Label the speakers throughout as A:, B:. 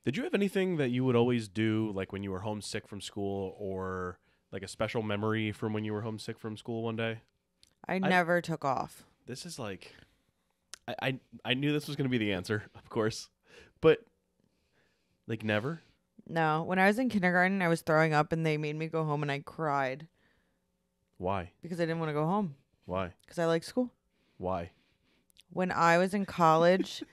A: Did you have anything that you would always do, like when you were homesick from school, or like a special memory from when you were homesick from school one day?
B: I never took off.
A: This is like, I knew this was going to be the answer, of course, but like never.
B: No. When I was in kindergarten, I was throwing up and they made me go home and I cried
A: Why?
B: because I didn't want to go home
A: Why?
B: because I like school.
A: Why?
B: When I was in college,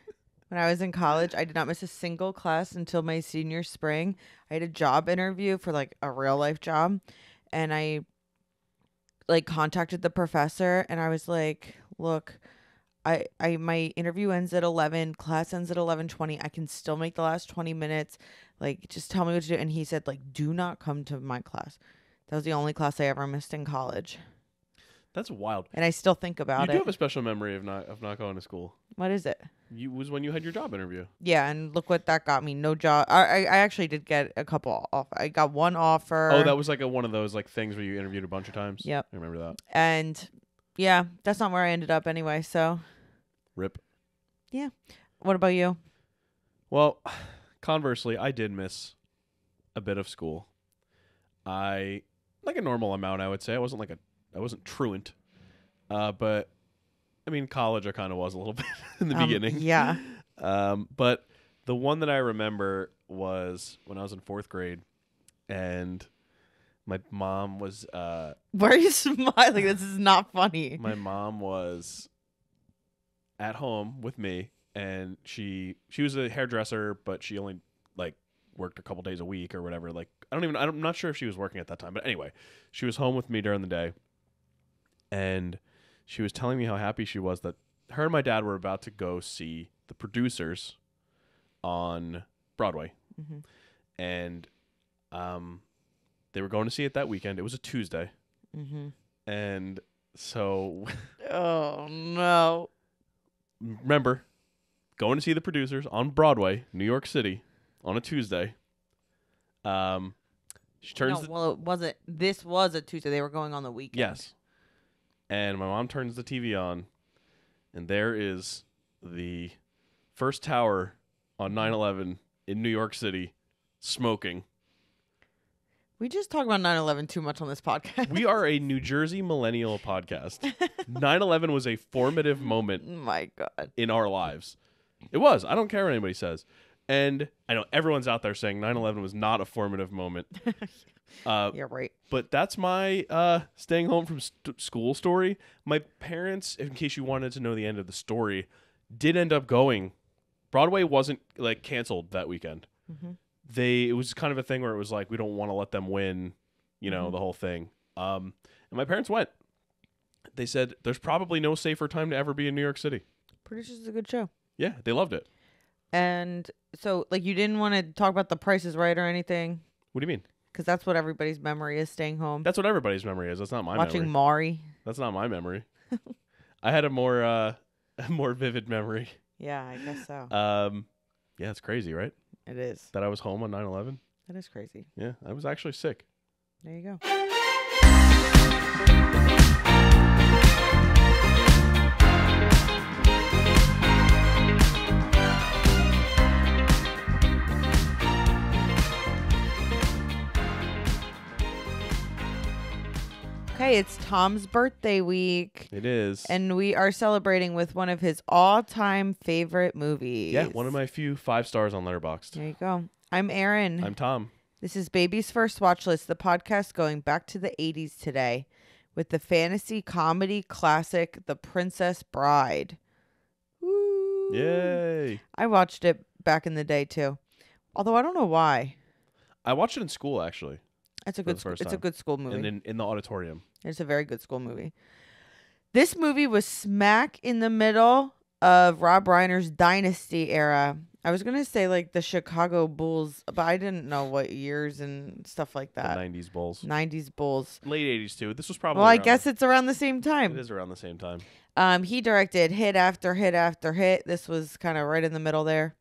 B: I did not miss a single class until my senior spring. I had a job interview for like a real life job, and I like contacted the professor and I was like, "Look, I my interview ends at 11, class ends at 11:20. I can still make the last 20 minutes. Like just tell me what to do." And he said like, "Do not come to my class." That was the only class I ever missed in college.
A: That's wild.
B: And I still think about
A: You
B: it.
A: do have a special memory of not going to school.
B: What is it?
A: Was when you had your job interview.
B: Yeah, and look what that got me. No job. I actually did get a couple off. I got one offer.
A: Oh, that was like one of those like things where you interviewed a bunch of times.
B: Yep.
A: I remember that.
B: And yeah, that's not where I ended up anyway. So
A: Rip.
B: yeah. What about you?
A: Well, conversely, I did miss a bit of school. I like a normal amount, I would say. I wasn't truant. But I mean, college I kind of was a little bit in the beginning.
B: Yeah.
A: But the one that I remember was when I was in 4th grade, and my mom was
B: Why are you smiling? This is not funny.
A: my mom was at home with me, and she was a hairdresser, but she only like worked a couple days a week or whatever. Like I'm not sure if she was working at that time, but anyway, she was home with me during the day, and she was telling me how happy she was that her and my dad were about to go see The Producers on Broadway.
B: Mm-hmm.
A: And they were going to see it that weekend. It was a Tuesday.
B: Mm-hmm.
A: And so
B: Oh no.
A: remember going to see The Producers on Broadway, New York City on a Tuesday. She turns
B: This was a Tuesday. They were going on the weekend.
A: Yes. And my mom turns the TV on, and there is the first tower on 9/11 in New York City smoking.
B: We just talk about 9/11 too much on this podcast.
A: We are a New Jersey millennial podcast. 9/11 was a formative moment
B: My God.
A: in our lives. It was. I don't care what anybody says. And I know everyone's out there saying 9/11 was not a formative moment.
B: You're right.
A: But that's my staying home from school story. My parents, in case you wanted to know the end of the story, did end up going. Broadway wasn't like canceled that weekend.
B: Mm-hmm.
A: It was kind of a thing where it was like, we don't want to let them win, the whole thing. And my parents went. They said there's probably no safer time to ever be in New York City.
B: Producers is a good show.
A: Yeah, they loved it.
B: And so, like, you didn't want to talk about The Price is Right or anything?
A: What do you mean?
B: Because that's what everybody's memory is, staying home.
A: That's what everybody's memory is. That's not my
B: Watching
A: memory.
B: Maury.
A: That's not my memory. I had a more vivid memory.
B: Yeah, I guess so.
A: Yeah, it's crazy, right?
B: It is.
A: That I was home on 9/11.
B: That is crazy.
A: Yeah, I was actually sick.
B: There you go. Okay, it's Tom's birthday week.
A: It is.
B: And we are celebrating with one of his all-time favorite movies.
A: Yeah, one of my few 5 stars on Letterboxd.
B: There you go. I'm Erin.
A: I'm Tom.
B: This is Baby's First Watch List, the podcast going back to the 80s today with the fantasy comedy classic, The Princess Bride. Woo.
A: Yay.
B: I watched it back in the day, too. Although I don't know why.
A: I watched it in school, actually.
B: It's a good school movie.
A: And in the auditorium.
B: It's a very good school movie. This movie was smack in the middle of Rob Reiner's Dynasty era. I was going to say like the Chicago Bulls, but I didn't know what years and stuff like that.
A: The 90s Bulls.
B: 90s Bulls.
A: Late 80s, too. This was probably
B: Well, I guess it's around the same time.
A: It is around the same time.
B: He directed hit after hit after hit. This was kind of right in the middle there.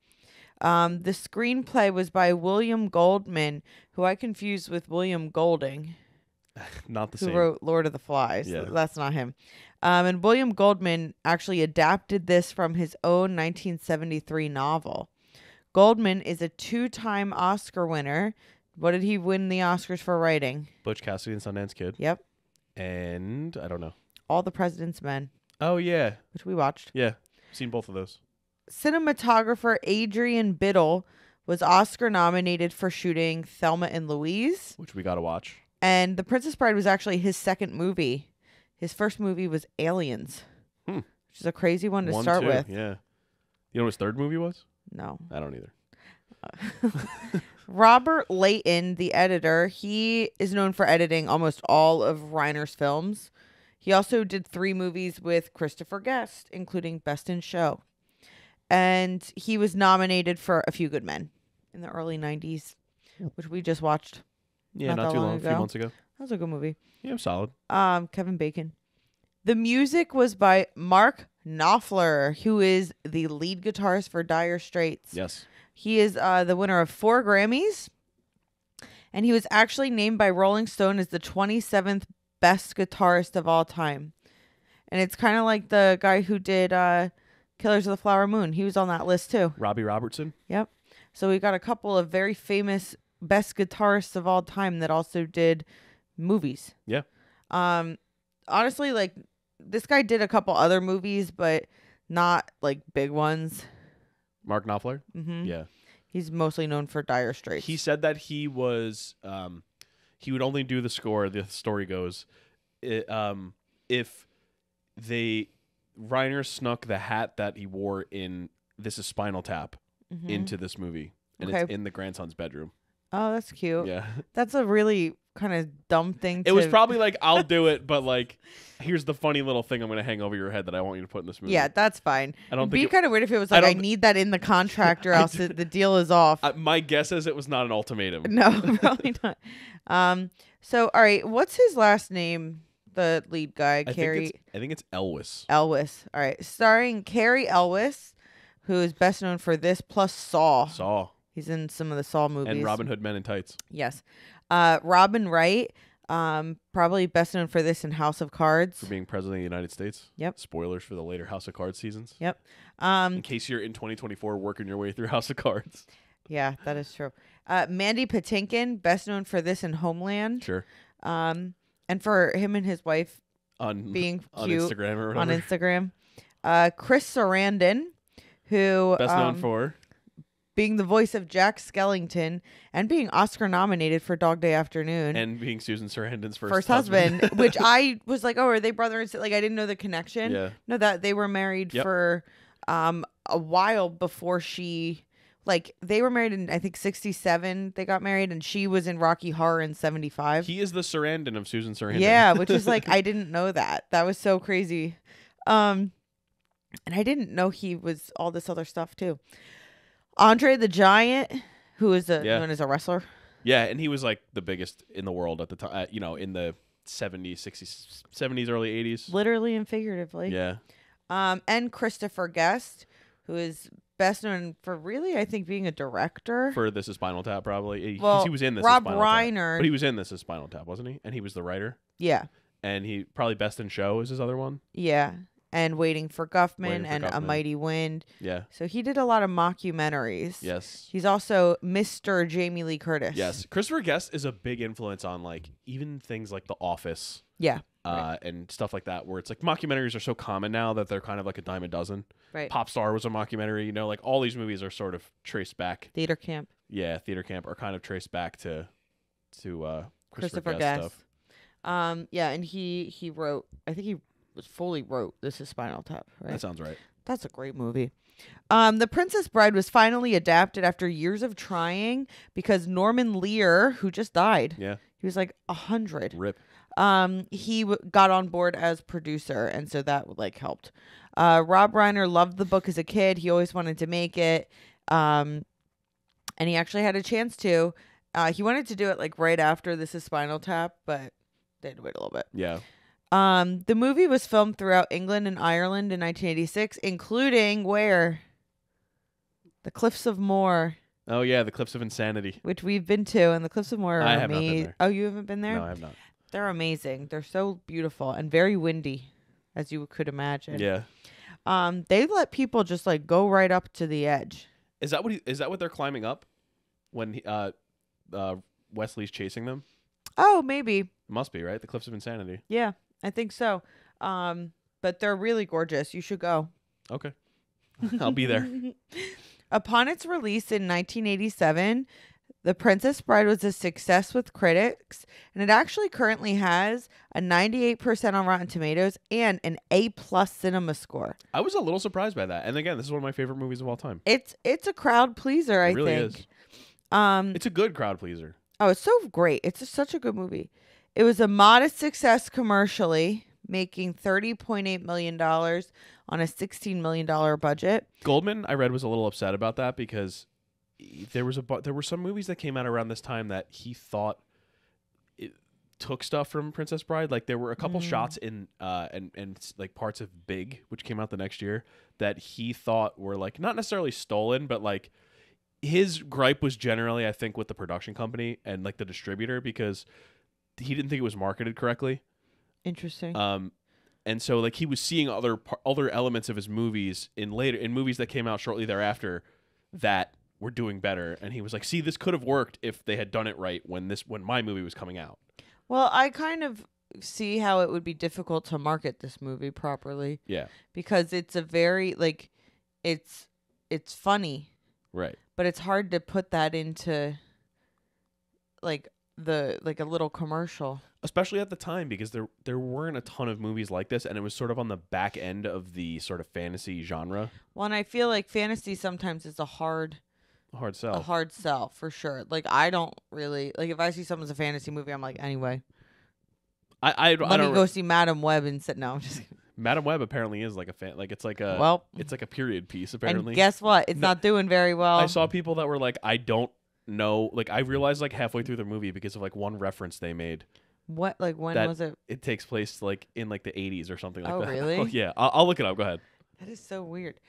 B: The screenplay was by William Goldman, who I confused with William Golding.
A: Not the same.
B: Who wrote Lord of the Flies.
A: Yeah.
B: That's not him. And William Goldman actually adapted this from his own 1973 novel. Goldman is a 2-time Oscar winner. What did he win the Oscars for writing?
A: Butch Cassidy and Sundance Kid.
B: Yep.
A: And I don't know.
B: All the President's Men,
A: Oh, yeah.
B: which we watched.
A: Yeah. Seen both of those.
B: Cinematographer Adrian Biddle was Oscar nominated for shooting Thelma and Louise.
A: Which we got to watch.
B: And The Princess Bride was actually his second movie. His first movie was Aliens, which is a crazy one to start with.
A: Yeah. You know what his third movie was?
B: No.
A: I don't either.
B: Robert Layton, the editor, he is known for editing almost all of Reiner's films. He also did 3 movies with Christopher Guest, including Best in Show. And he was nominated for A Few Good Men in the early 90s, which we just watched.
A: Yeah, not too long. A few months ago.
B: That was a good movie.
A: Yeah, solid.
B: Kevin Bacon. The music was by Mark Knopfler, who is the lead guitarist for Dire Straits.
A: Yes.
B: He is the winner of 4 Grammys, and he was actually named by Rolling Stone as the 27th best guitarist of all time. And it's kind of like the guy who did Killers of the Flower Moon. He was on that list too.
A: Robbie Robertson.
B: Yep. So we got a couple of very famous best guitarists of all time that also did movies.
A: Yeah.
B: Honestly, like, this guy did a couple other movies, but not like big ones.
A: Mark Knopfler.
B: Mm-hmm.
A: Yeah.
B: He's mostly known for Dire Straits.
A: He said that he was he would only do the score, the story goes, if Reiner snuck the hat that he wore in This Is Spinal Tap into this movie. And it's in the grandson's bedroom.
B: Oh, that's cute.
A: Yeah.
B: That's a really kind of dumb thing to...
A: It was probably like, I'll do it, but like, here's the funny little thing I'm going to hang over your head that I want you to put in this movie.
B: Yeah, that's fine.
A: It'd
B: be kind of weird if it was like, I need that in the contract or else the deal is off.
A: My guess is it was not an ultimatum.
B: No, probably not. So, all right, what's his last name? The lead guy, Carrie...
A: I think it's Elwes.
B: Elwes. All right. Starring Carrie Elwes, who is best known for this plus Saw.
A: Saw.
B: He's in some of the Saw movies.
A: And Robin Hood Men in Tights.
B: Yes. Robin Wright, probably best known for this in House of Cards.
A: For being president of the United States.
B: Yep.
A: Spoilers for the later House of Cards seasons.
B: Yep.
A: In case you're in 2024 working your way through House of Cards.
B: Yeah, that is true. Mandy Patinkin, best known for this in Homeland.
A: Sure.
B: And for him and his wife being cute
A: on Instagram or whatever.
B: On Instagram. Chris Sarandon, who...
A: Best known for...
B: being the voice of Jack Skellington and being Oscar nominated for Dog Day Afternoon.
A: And being Susan Sarandon's first
B: husband. Which I was like, oh, are they brother and sister? Like, I didn't know the connection.
A: Yeah.
B: No, that they were married for a while before she... Like, they were married in, I think, 1967. They got married, and she was in Rocky Horror in 1975.
A: He is the Sarandon of Susan Sarandon.
B: Yeah, which is like, I didn't know that. That was so crazy. And I didn't know he was all this other stuff, too. Andre the Giant, who is known as a wrestler.
A: Yeah, and he was like the biggest in the world at the time, in the 70s, 60s, 70s, early 80s.
B: Literally and figuratively.
A: Yeah.
B: And Christopher Guest, who is best known for really, I think, being a director.
A: For This Is Spinal Tap, probably.
B: Well,
A: he was in This
B: Rob
A: Is Spinal
B: Reiner.
A: Tap. But he was in This Is Spinal Tap, wasn't he? And he was the writer.
B: Yeah.
A: And he probably Best in Show is his other one.
B: Yeah. And Waiting for Guffman A Mighty Wind.
A: Yeah.
B: So he did a lot of mockumentaries.
A: Yes.
B: He's also Mr. Jamie Lee Curtis.
A: Yes. Christopher Guest is a big influence on like even things like The Office.
B: Yeah.
A: And stuff like that, where it's like mockumentaries are so common now that they're kind of like a dime a dozen.
B: Right.
A: Pop Star was a mockumentary, like all these movies are sort of traced back.
B: Theater Camp.
A: Yeah, Theater Camp are kind of traced back to
B: Christopher Guest stuff. Yeah, and he wrote, I think he fully wrote This Is Spinal Tap, right?
A: That sounds right.
B: That's a great movie. The Princess Bride was finally adapted after years of trying because Norman Lear, who just died, he was like 100.
A: Rip.
B: He got on board as producer, and so that like helped. Rob Reiner loved the book as a kid. He always wanted to make it, and he actually had a chance to. He wanted to do it like right after This Is Spinal Tap, but they had to wait a little bit.
A: Yeah.
B: The movie was filmed throughout England and Ireland in 1986, including where? The Cliffs of Moher.
A: Oh yeah, the Cliffs of Insanity,
B: which we've been to, and the Cliffs of Moher are
A: amazing. I have not been there.
B: Oh, you haven't been there?
A: No, I have not.
B: They're amazing. They're so beautiful and very windy, as you could imagine.
A: Yeah.
B: They let people just like go right up to the edge.
A: Is that what they're climbing up when Wesley's chasing them?
B: Oh, maybe.
A: Must be, right? The Cliffs of Insanity.
B: Yeah, I think so. But they're really gorgeous. You should go.
A: Okay. I'll be there.
B: Upon its release in 1987, The Princess Bride was a success with critics, and it actually currently has a 98% on Rotten Tomatoes and an A+ cinema score.
A: I was a little surprised by that. And again, this is one of my favorite movies of all time.
B: It's a crowd pleaser, I
A: really
B: think.
A: Is.
B: Um,
A: It's a good crowd pleaser.
B: Oh, it's so great. Such a good movie. It was a modest success commercially, making $30.8 million on a $16 million budget.
A: Goldman, I read, was a little upset about that because there were some movies that came out around this time that he thought it took stuff from Princess Bride. Like there were a couple shots in and like parts of Big, which came out the next year, that he thought were like not necessarily stolen, but like his gripe was generally, I think, with the production company and like the distributor because he didn't think it was marketed correctly.
B: Interesting.
A: And so like he was seeing other elements of his movies in movies that came out shortly thereafter that were doing better, and he was like, "See, this could have worked if they had done it right when my movie was coming out."
B: Well, I kind of see how it would be difficult to market this movie properly.
A: Yeah.
B: Because it's a very like it's funny.
A: Right.
B: But it's hard to put that into like a little commercial.
A: Especially at the time, because there weren't a ton of movies like this, and it was sort of on the back end of the sort of fantasy genre.
B: Well, and I feel like fantasy sometimes is a hard sell for sure. Like I don't really like if I see something's a fantasy movie, I'm like, anyway. Let me go see Madam Web and sit. No, I'm just kidding.
A: Madam Web apparently is like it's like a period piece apparently.
B: And guess what? It's not doing very well.
A: I saw people that were like, I don't know. Like I realized like halfway through the movie because of like one reference they made.
B: What like when was it?
A: It takes place like in like the 80s or something like that.
B: Oh really?
A: Oh yeah, I'll look it up. Go ahead.
B: That is so weird.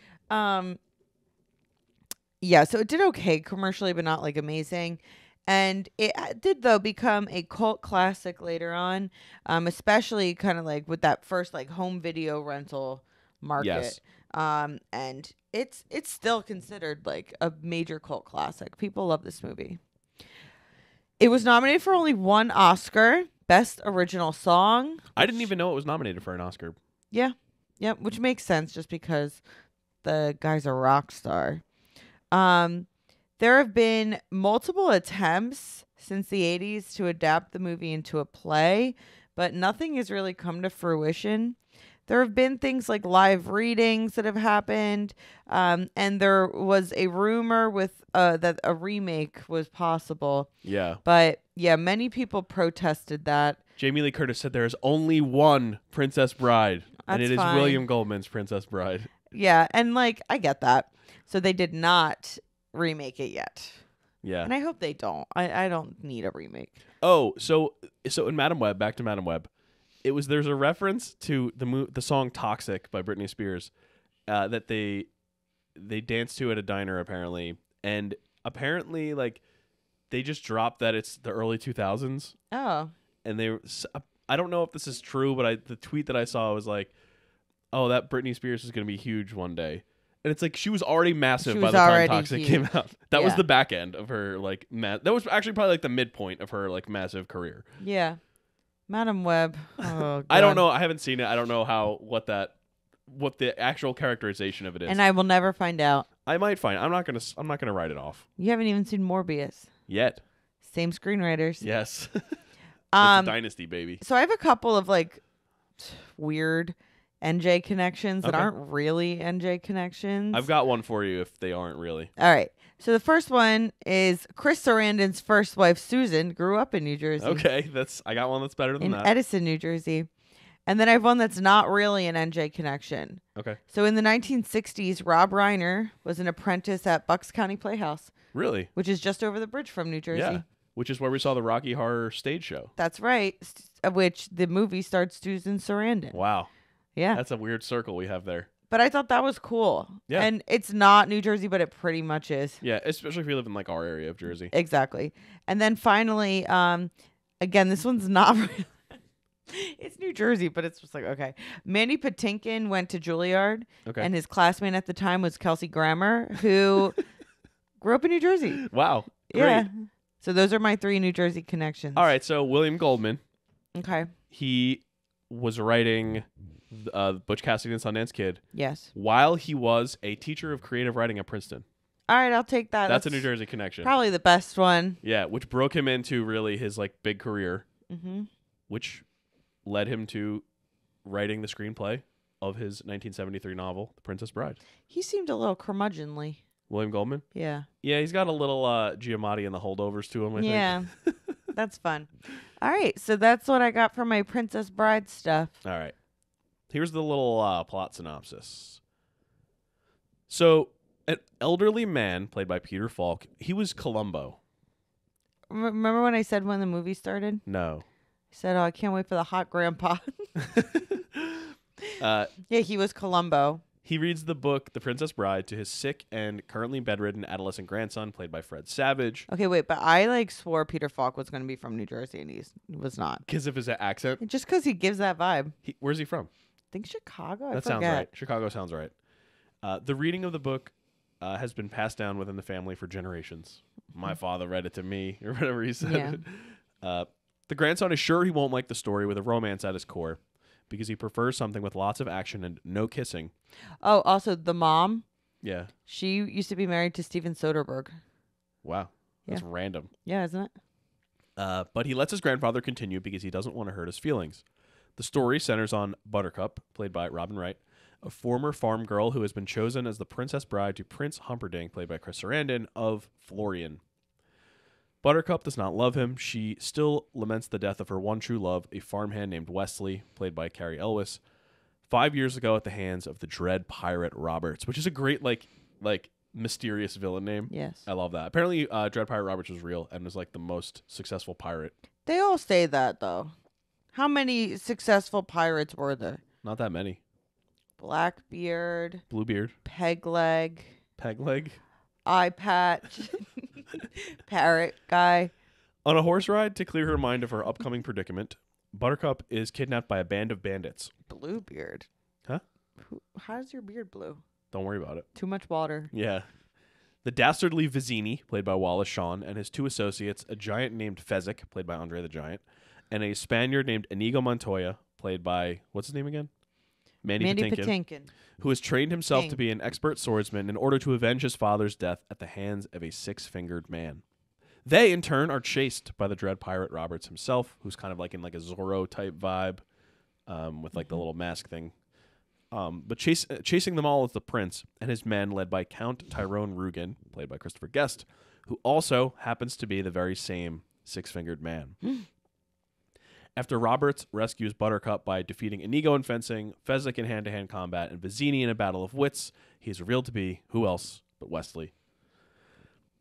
B: Yeah, so it did okay commercially, but not like amazing. And it did, though, become a cult classic later on, especially kind of like with that first like home video rental market.
A: Yes.
B: And it's still considered like a major cult classic. People love this movie. It was nominated for only one Oscar, Best Original Song.
A: I didn't even know it was nominated for an Oscar.
B: Yeah. Yep, which makes sense just because the guy's a rock star. There have been multiple attempts since the 80s to adapt the movie into a play, but nothing has really come to fruition. There have been things like live readings that have happened, and there was a rumor with that a remake was possible.
A: Yeah.
B: But yeah, many people protested that.
A: Jamie Lee Curtis said there is only one Princess Bride, and it is
B: fine.
A: William Goldman's Princess Bride.
B: Yeah, and like I get that. So they did not remake it yet.
A: Yeah.
B: And I hope they don't. I don't need a remake.
A: Oh, so in Madam Web, back to Madam Web, there's a reference to the song "Toxic" by Britney Spears that they dance to at a diner apparently, and apparently like they just dropped that it's the early 2000s.
B: Oh.
A: And I don't know if this is true, but the tweet that I saw was like, "Oh, that Britney Spears is going to be huge one day." And it's like she was already massive by the time Toxic came out. That was the back end of her like that was actually probably like the midpoint of her like massive career.
B: Yeah. Madam Web. Oh, God.
A: I don't know. I haven't seen it. I don't know what the actual characterization of it is.
B: And I will never find out.
A: I might find. I'm not gonna write it off.
B: You haven't even seen Morbius.
A: Yet.
B: Same screenwriters.
A: Yes. It's a dynasty, baby.
B: So I have a couple of like weird NJ connections that aren't really NJ connections.
A: I've got one for you if they aren't really.
B: All right. So the first one is Chris Sarandon's first wife, Susan, grew up in New Jersey.
A: Okay, I got one that's better than that.
B: In Edison, New Jersey. And then I have one that's not really an NJ connection.
A: Okay.
B: So in the 1960s, Rob Reiner was an apprentice at Bucks County Playhouse.
A: Really?
B: Which is just over the bridge from New Jersey.
A: Yeah. Which is where we saw the Rocky Horror stage show.
B: That's right. Which the movie starred Susan Sarandon.
A: Wow.
B: Yeah.
A: That's a weird circle we have there.
B: But I thought that was cool.
A: Yeah.
B: And it's not New Jersey, but it pretty much is.
A: Yeah, especially if you live in like our area of Jersey.
B: Exactly. And then finally, again, this one's not really... It's New Jersey, but it's just like, okay. Mandy Patinkin went to Juilliard.
A: Okay.
B: And his classmate at the time was Kelsey Grammer, who Grew up in New Jersey.
A: Wow. Great.
B: Yeah. So those are my 3 New Jersey connections.
A: All right. So William Goldman,
B: Okay.
A: he was writing Butch Cassidy and Sundance Kid
B: Yes.
A: while he was a teacher of creative writing at Princeton.
B: All right, I'll take that.
A: That's a New Jersey connection.
B: Probably the best one.
A: Yeah, which broke him into really his like big career,
B: Mm-hmm.
A: which led him to writing the screenplay of his 1973 novel, The Princess Bride.
B: He seemed a little curmudgeonly.
A: William Goldman?
B: Yeah.
A: Yeah, he's got a little Giamatti and the Holdovers to him, I think.
B: Yeah. That's fun. All right, so that's what I got for my Princess Bride stuff.
A: All right. Here's the little plot synopsis. So, an elderly man, played by Peter Falk, he was Columbo.
B: Remember when I said when the movie started?
A: No.
B: I said, oh, I can't wait for the hot grandpa. Yeah, he was Columbo.
A: He reads the book The Princess Bride to his sick and currently bedridden adolescent grandson, played by Fred Savage.
B: Okay, wait, but I swore Peter Falk was going to be from New Jersey, and he was not.
A: Because of his accent.
B: Just because he gives that vibe.
A: Where's he from?
B: I think Chicago.
A: That sounds right. Chicago sounds right. The reading of the book has been passed down within the family for generations. My father read it to me, or whatever he said.
B: Yeah.
A: The grandson is sure he won't like the story with a romance at his core, because he prefers something with lots of action and no kissing.
B: Oh, also the mom.
A: Yeah.
B: She used to be married to Steven Soderbergh.
A: Wow. That's random.
B: Yeah, isn't it?
A: But he lets his grandfather continue because he doesn't want to hurt his feelings. The story centers on Buttercup, played by Robin Wright, a former farm girl who has been chosen as the princess bride to Prince Humperdinck, played by Chris Sarandon, of Florian. Buttercup does not love him. She still laments the death of her one true love, a farmhand named Wesley, played by Carrie Elwes, 5 years ago at the hands of the dread pirate Roberts, which is a great like mysterious villain name.
B: Yes.
A: I love that. Apparently, Dread Pirate Roberts was real and was like the most successful pirate.
B: They all say that though. How many successful pirates were there?
A: Not that many.
B: Blackbeard,
A: Bluebeard,
B: Pegleg,
A: Pegleg.
B: Eye Patch, Parrot Guy.
A: On a horse ride to clear her mind of her upcoming predicament, Buttercup is kidnapped by a band of bandits.
B: Bluebeard.
A: Huh?
B: How's your beard blue?
A: Don't worry about it.
B: Too much water.
A: Yeah. The dastardly Vizzini, played by Wallace Shawn, and his 2 associates, a giant named Fezzik, played by Andre the Giant, and a Spaniard named Inigo Montoya, played by, what's his name again? Mandy Patinkin, who has trained himself to be an expert swordsman in order to avenge his father's death at the hands of a 6-fingered man. They, in turn, are chased by the dread pirate Roberts himself, who's kind of like in like a Zorro-type vibe, with like the little mask thing. But chasing them all is the prince and his men, led by Count Tyrone Rugen, played by Christopher Guest, who also happens to be the very same 6-fingered man. After Roberts rescues Buttercup by defeating Inigo in fencing, Fezzik in hand-to-hand combat, and Vizzini in a battle of wits, he is revealed to be who else but Wesley.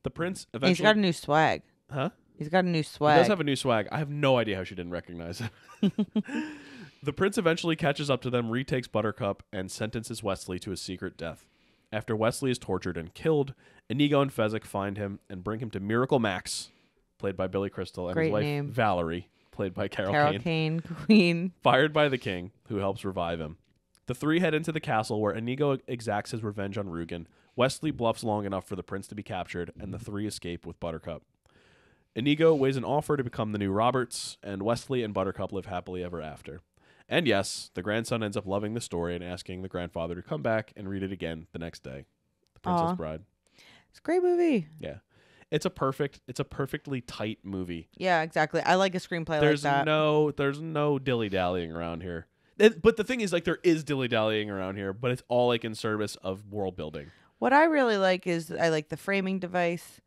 A: The prince eventually...
B: He's got a new swag.
A: Huh?
B: He's got a new swag.
A: He does have a new swag. I have no idea how she didn't recognize it. The prince eventually catches up to them, retakes Buttercup, and sentences Wesley to a secret death. After Wesley is tortured and killed, Inigo and Fezzik find him and bring him to Miracle Max, played by Billy Crystal, and
B: Great
A: his wife
B: name.
A: Valerie, played by Carol Kane.
B: Kane, Queen.
A: Fired by the king, who helps revive him. The 3 head into the castle where Inigo exacts his revenge on Rugen. Wesley bluffs long enough for the prince to be captured, and the 3 escape with Buttercup. Inigo weighs an offer to become the new Roberts, and Wesley and Buttercup live happily ever after. And yes, the grandson ends up loving the story and asking the grandfather to come back and read it again the next day. The Princess Bride.
B: It's a great movie.
A: Yeah. It's a perfectly tight movie.
B: Yeah, exactly. I like a screenplay like that.
A: There's no dilly-dallying around here. But the thing is, like, there is dilly-dallying around here, but it's all, like, in service of world building.
B: What I really like is I like the framing device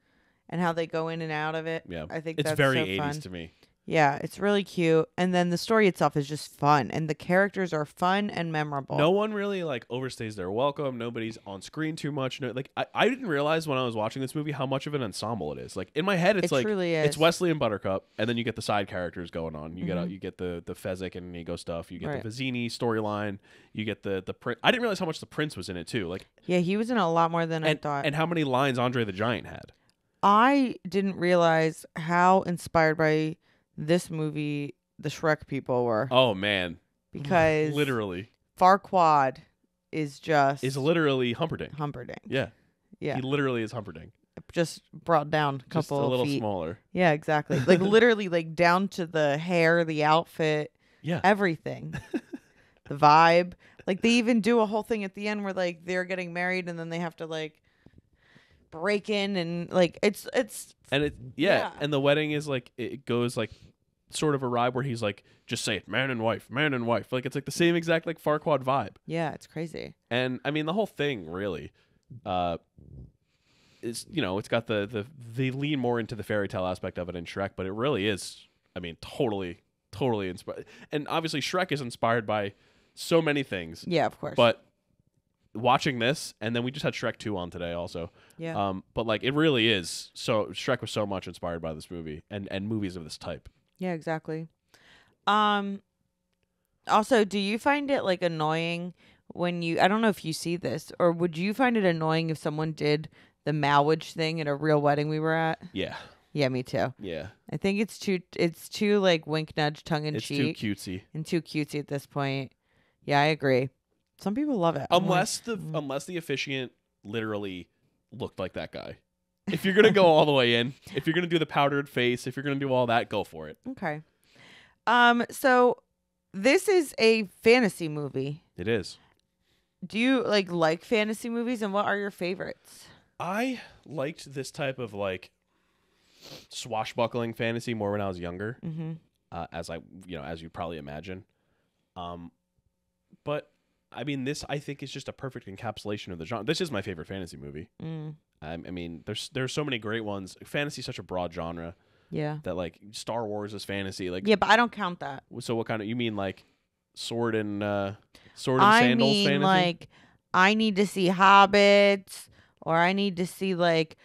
B: and how they go in and out of it.
A: Yeah.
B: I think
A: it's
B: that's
A: very
B: so
A: 80s
B: fun.
A: to me.
B: Yeah, it's really cute. And then the story itself is just fun. And the characters are fun and memorable.
A: No one really like overstays their welcome. Nobody's on screen too much. No, like I didn't realize when I was watching this movie how much of an ensemble it is. Like in my head, it's like
B: truly is.
A: It's Wesley and Buttercup, and then you get the side characters going on. You get the Fezzik and Inigo stuff. You get the Vizzini storyline. You get the prince. I didn't realize how much the prince was in it too. Like
B: yeah, he was in a lot more than I thought.
A: And how many lines Andre the Giant had.
B: I didn't realize how inspired by this movie the Shrek people were.
A: Oh man,
B: because
A: literally
B: Farquaad is
A: literally Humperdinck.
B: Humperdinck.
A: Yeah,
B: yeah.
A: He literally is Humperdinck.
B: just brought down a
A: Just
B: couple
A: a little
B: feet.
A: smaller.
B: Yeah, exactly. Like literally, like down to the hair, the outfit,
A: Yeah.
B: everything, the vibe. Like they even do a whole thing at the end where like they're getting married and then they have to like break in and like it's
A: And
B: Yeah.
A: and the wedding is like it goes like sort of a ride where he's like, just say it, man and wife, man and wife. Like it's like the same exact like Farquaad vibe.
B: yeah, it's crazy.
A: And I mean the whole thing really, is it's got they lean more into the fairy tale aspect of it in Shrek, but it really is. I mean, totally inspired. And obviously Shrek is inspired by so many things.
B: Yeah, of course.
A: But watching this, and then we just had Shrek 2 on today also.
B: Yeah.
A: But like it really is. So Shrek was so much inspired by this movie and movies of this type.
B: Yeah, exactly. Also, do you find it like annoying when I don't know if you see this, or would you find it annoying if someone did the marriage thing at a real wedding we were at?
A: Yeah.
B: Yeah, me too.
A: Yeah.
B: I think it's too like wink nudge tongue in
A: It's
B: cheek.
A: too cutesy.
B: And too cutesy at this point. Yeah, I agree. Some people love it.
A: Unless the officiant literally looked like that guy. If you're gonna go all the way in, if you're gonna do the powdered face, if you're gonna do all that, go for it.
B: Okay. So this is a fantasy movie.
A: It is.
B: Do you like fantasy movies, and what are your favorites?
A: I liked this type of like swashbuckling fantasy more when I was younger, as as you probably imagine. But I mean, this I think is just a perfect encapsulation of the genre. This is my favorite fantasy movie. I mean, there's so many great ones. Fantasy is such a broad genre.
B: Yeah.
A: That like Star Wars is fantasy. Like
B: yeah, but I don't count that.
A: So what kind of you mean like sword and sandals
B: mean,
A: fantasy?
B: Like I need to see hobbits, or I need to see like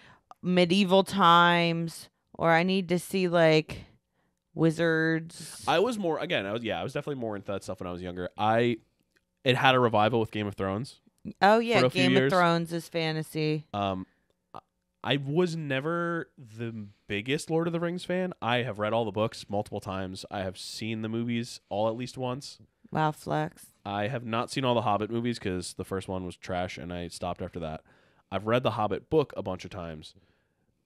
B: medieval times, or I need to see like wizards.
A: I was more again. I was definitely more into that stuff when I was younger. It had a revival with Game of Thrones.
B: Oh yeah,
A: for a few
B: Game of
A: years.
B: Thrones is fantasy.
A: I was never the biggest Lord of the Rings fan. I have read all the books multiple times. I have seen the movies all at least once.
B: Wow, flex.
A: I have not seen all the Hobbit movies because the first one was trash and I stopped after that. I've read the Hobbit book a bunch of times.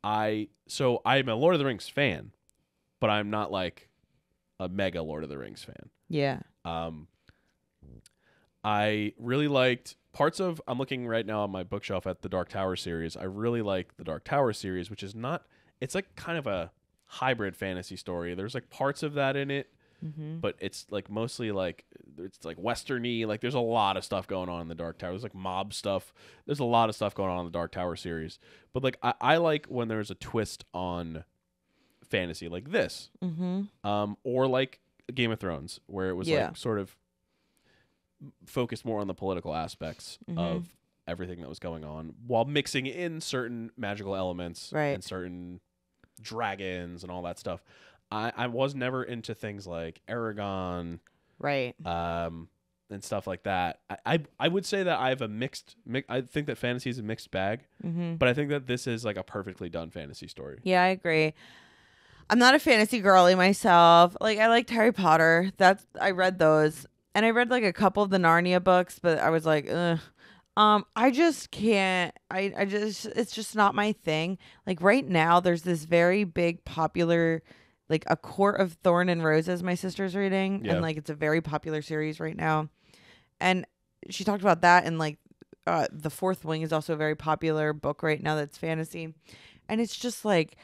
A: I'm a Lord of the Rings fan, but I'm not like a mega Lord of the Rings fan.
B: Yeah.
A: I really liked parts of. I'm looking right now on my bookshelf at the Dark Tower series. I really like the Dark Tower series, which is not. It's like kind of a hybrid fantasy story. There's like parts of that in it, but it's like mostly like it's like westerny. Like there's a lot of stuff going on in the Dark Tower. There's like mob stuff. There's a lot of stuff going on in the Dark Tower series. But like I like when there's a twist on fantasy like this, or like Game of Thrones, where it was like sort of focused more on the political aspects of everything that was going on while mixing in certain magical elements and certain dragons and all that stuff. I was never into things like Aragon, and stuff like that. I would say that I have a mixed I think that fantasy is a mixed bag, but I think that this is like a perfectly done fantasy story.
B: Yeah, I agree. I'm not a fantasy girly myself. Like I liked Harry Potter. I read those. And I read like a couple of the Narnia books, but I was like, ugh. I just can't. It's just not my thing. Like right now, there's this very big popular, like A Court of Thorn and Roses. My sister's reading, and like it's a very popular series right now. And she talked about that, and like The Fourth Wing is also a very popular book right now that's fantasy, and it's just like.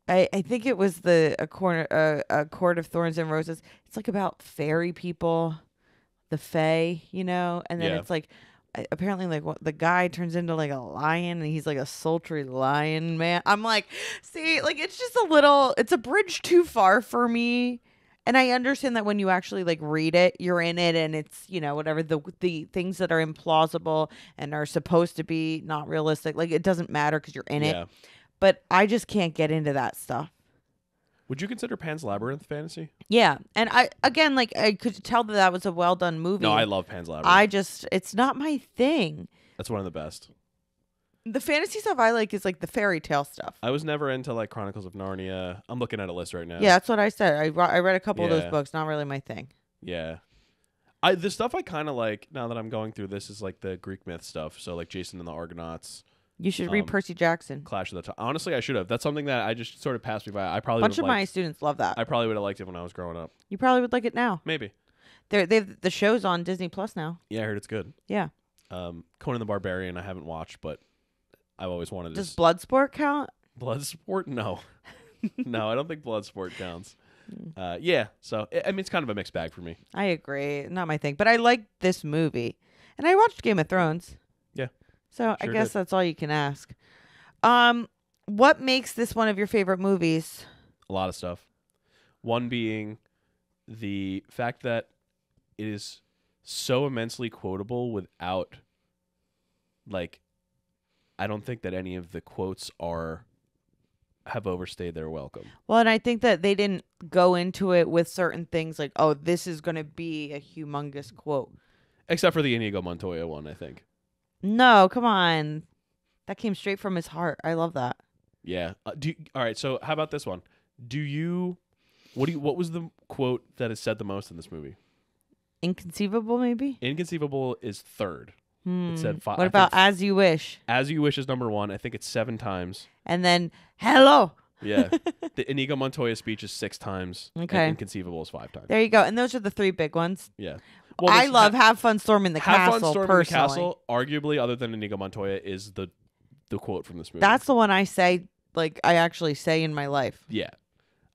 B: I think it was A Court of Thorns and Roses. It's like about fairy people. The Fae, and then it's like apparently like what the guy turns into like a lion and he's like a sultry lion man. I'm like, see, like it's just it's a bridge too far for me. And I understand that when you actually like read it, you're in it and it's, whatever the things that are implausible and are supposed to be not realistic, like it doesn't matter because you're in it. But I just can't get into that stuff.
A: Would you consider Pan's Labyrinth fantasy?
B: Yeah. And I could tell that was a well done movie.
A: No, I love Pan's Labyrinth.
B: It's not my thing.
A: That's one of the best.
B: The fantasy stuff I like is like the fairy tale stuff.
A: I was never into like Chronicles of Narnia. I'm looking at a list right now.
B: Yeah, that's what I said. I read a couple of those books. Not really my thing.
A: Yeah. The stuff I kind of like now that I'm going through this is like the Greek myth stuff. So like Jason and the Argonauts.
B: You should read Percy Jackson.
A: Clash of the Honestly, I should have. That's something that I just sort of passed me by. I probably
B: A bunch of my students love that.
A: I probably would have liked it when I was growing up.
B: You probably would like it now.
A: Maybe.
B: They've the show's on Disney Plus now.
A: Yeah, I heard it's good.
B: Yeah.
A: Conan the Barbarian, I haven't watched, but I've always wanted to.
B: Does Bloodsport count?
A: Bloodsport? No. No, I don't think Bloodsport counts. Yeah, so I mean, it's kind of a mixed bag for me.
B: I agree. Not my thing, but I like this movie, and I watched Game of Thrones.
A: Yeah.
B: So I
A: Sure
B: guess
A: did.
B: that's all you can ask. What makes this one of your favorite movies?
A: A lot of stuff. One being the fact that it is so immensely quotable without, like, I don't think that any of the quotes have overstayed their welcome.
B: Well, and I think that they didn't go into it with certain things like, oh, this is going to be a humongous quote.
A: Except for the Inigo Montoya one, I think.
B: No, come on. That came straight from his heart. I love that.
A: Yeah. All right, so how about this one? What was the quote that is said the most in this movie?
B: Inconceivable, maybe?
A: Inconceivable is third. It said five.
B: What about As You Wish?
A: As You Wish is number 1. I think it's 7 times.
B: And then, hello.
A: Yeah. The Inigo Montoya speech is 6 times.
B: Okay.
A: And Inconceivable is 5 times.
B: There you go. And those are the 3 big ones.
A: Yeah.
B: I love Have Fun Storming the
A: Have
B: Castle,
A: Fun Storming
B: personally.
A: the Castle, arguably, other than Inigo Montoya, is the quote from this movie.
B: That's the one I actually say in my life.
A: Yeah.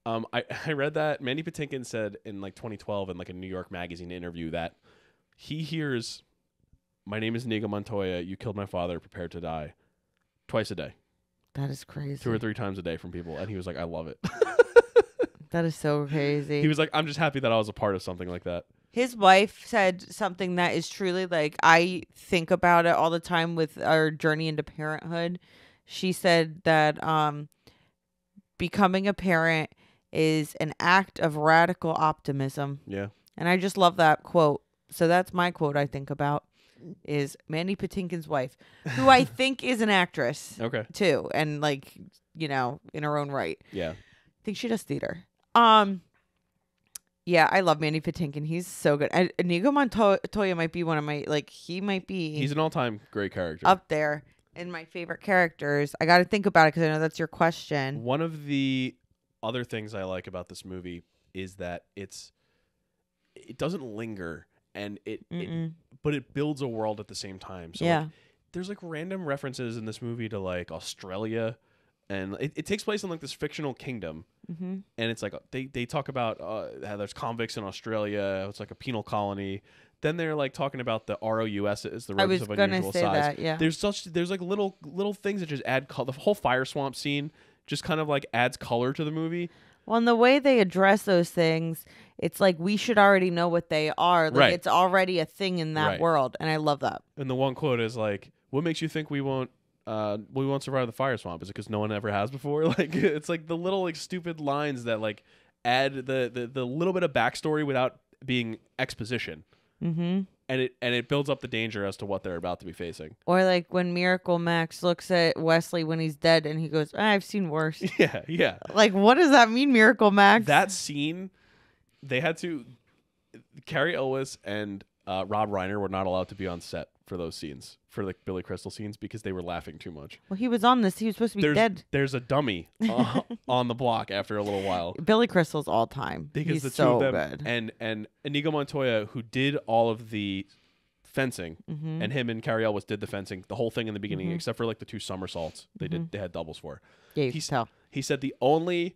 A: I read that Mandy Patinkin said in like 2012 in like a New York Magazine interview that he hears, "My name is Inigo Montoya. You killed my father. Prepare to die," twice a day.
B: That is crazy.
A: 2 or 3 times a day from people, and he was like, "I love it."
B: That is so crazy.
A: He was like, "I'm just happy that I was a part of something like that."
B: His wife said something that is truly like, I think about it all the time with our journey into parenthood. She said that becoming a parent is an act of radical optimism.
A: Yeah.
B: And I just love that quote. So that's my quote I think about is Mandy Patinkin's wife, who I think is an actress
A: Okay.
B: too. And like, you know, in her own right.
A: Yeah.
B: I think she does theater. Yeah, I love Mandy Patinkin. He's so good. Inigo Montoya might be one of my, like, he might be.
A: He's an all-time great character.
B: Up there in my favorite characters. I got to think about it because I know that's your question.
A: One of the other things I like about this movie is that it doesn't linger, and but it builds a world at the same time. So
B: yeah.
A: like, there's like random references in this movie to like Australia, and it takes place in like this fictional kingdom.
B: Mm-hmm.
A: And it's like they talk about how there's convicts in Australia. It's like a penal colony. Then they're like talking about the ROUSs, the Roses of Unusual Size.
B: That, yeah.
A: There's like little things that just add color. The whole fire swamp scene just kind of like adds color to the movie.
B: Well, and the way they address those things, it's like we should already know what they are. Like
A: Right.
B: It's already a thing in that
A: Right.
B: world, and I love that.
A: And the one quote is like, "What makes you think we won't survive the fire swamp? Is it because no one ever has before?" Like it's like the little like stupid lines that like add the little bit of backstory without being exposition.
B: Mm-hmm.
A: And it builds up the danger as to what they're about to be facing.
B: Or like when Miracle Max looks at Wesley when he's dead and he goes, I've seen worse.
A: Yeah, yeah.
B: Like, what does that mean, Miracle Max?
A: That scene, they had to. Carrie Elwes and Rob Reiner were not allowed to be on set for those scenes, for the Billy Crystal scenes, because they were laughing too much.
B: Well, he was on this. He was supposed to be dead.
A: There's a dummy on the block after a little while.
B: Billy Crystal's all time.
A: Because
B: He's
A: the two
B: so
A: of them
B: good.
A: and Inigo Montoya, who did all of the fencing,
B: Mm-hmm.
A: and him and Carrie Elwes did the fencing, the whole thing in the beginning, except for like the 2 somersaults. They had doubles for.
B: Yeah, you can tell.
A: He said the only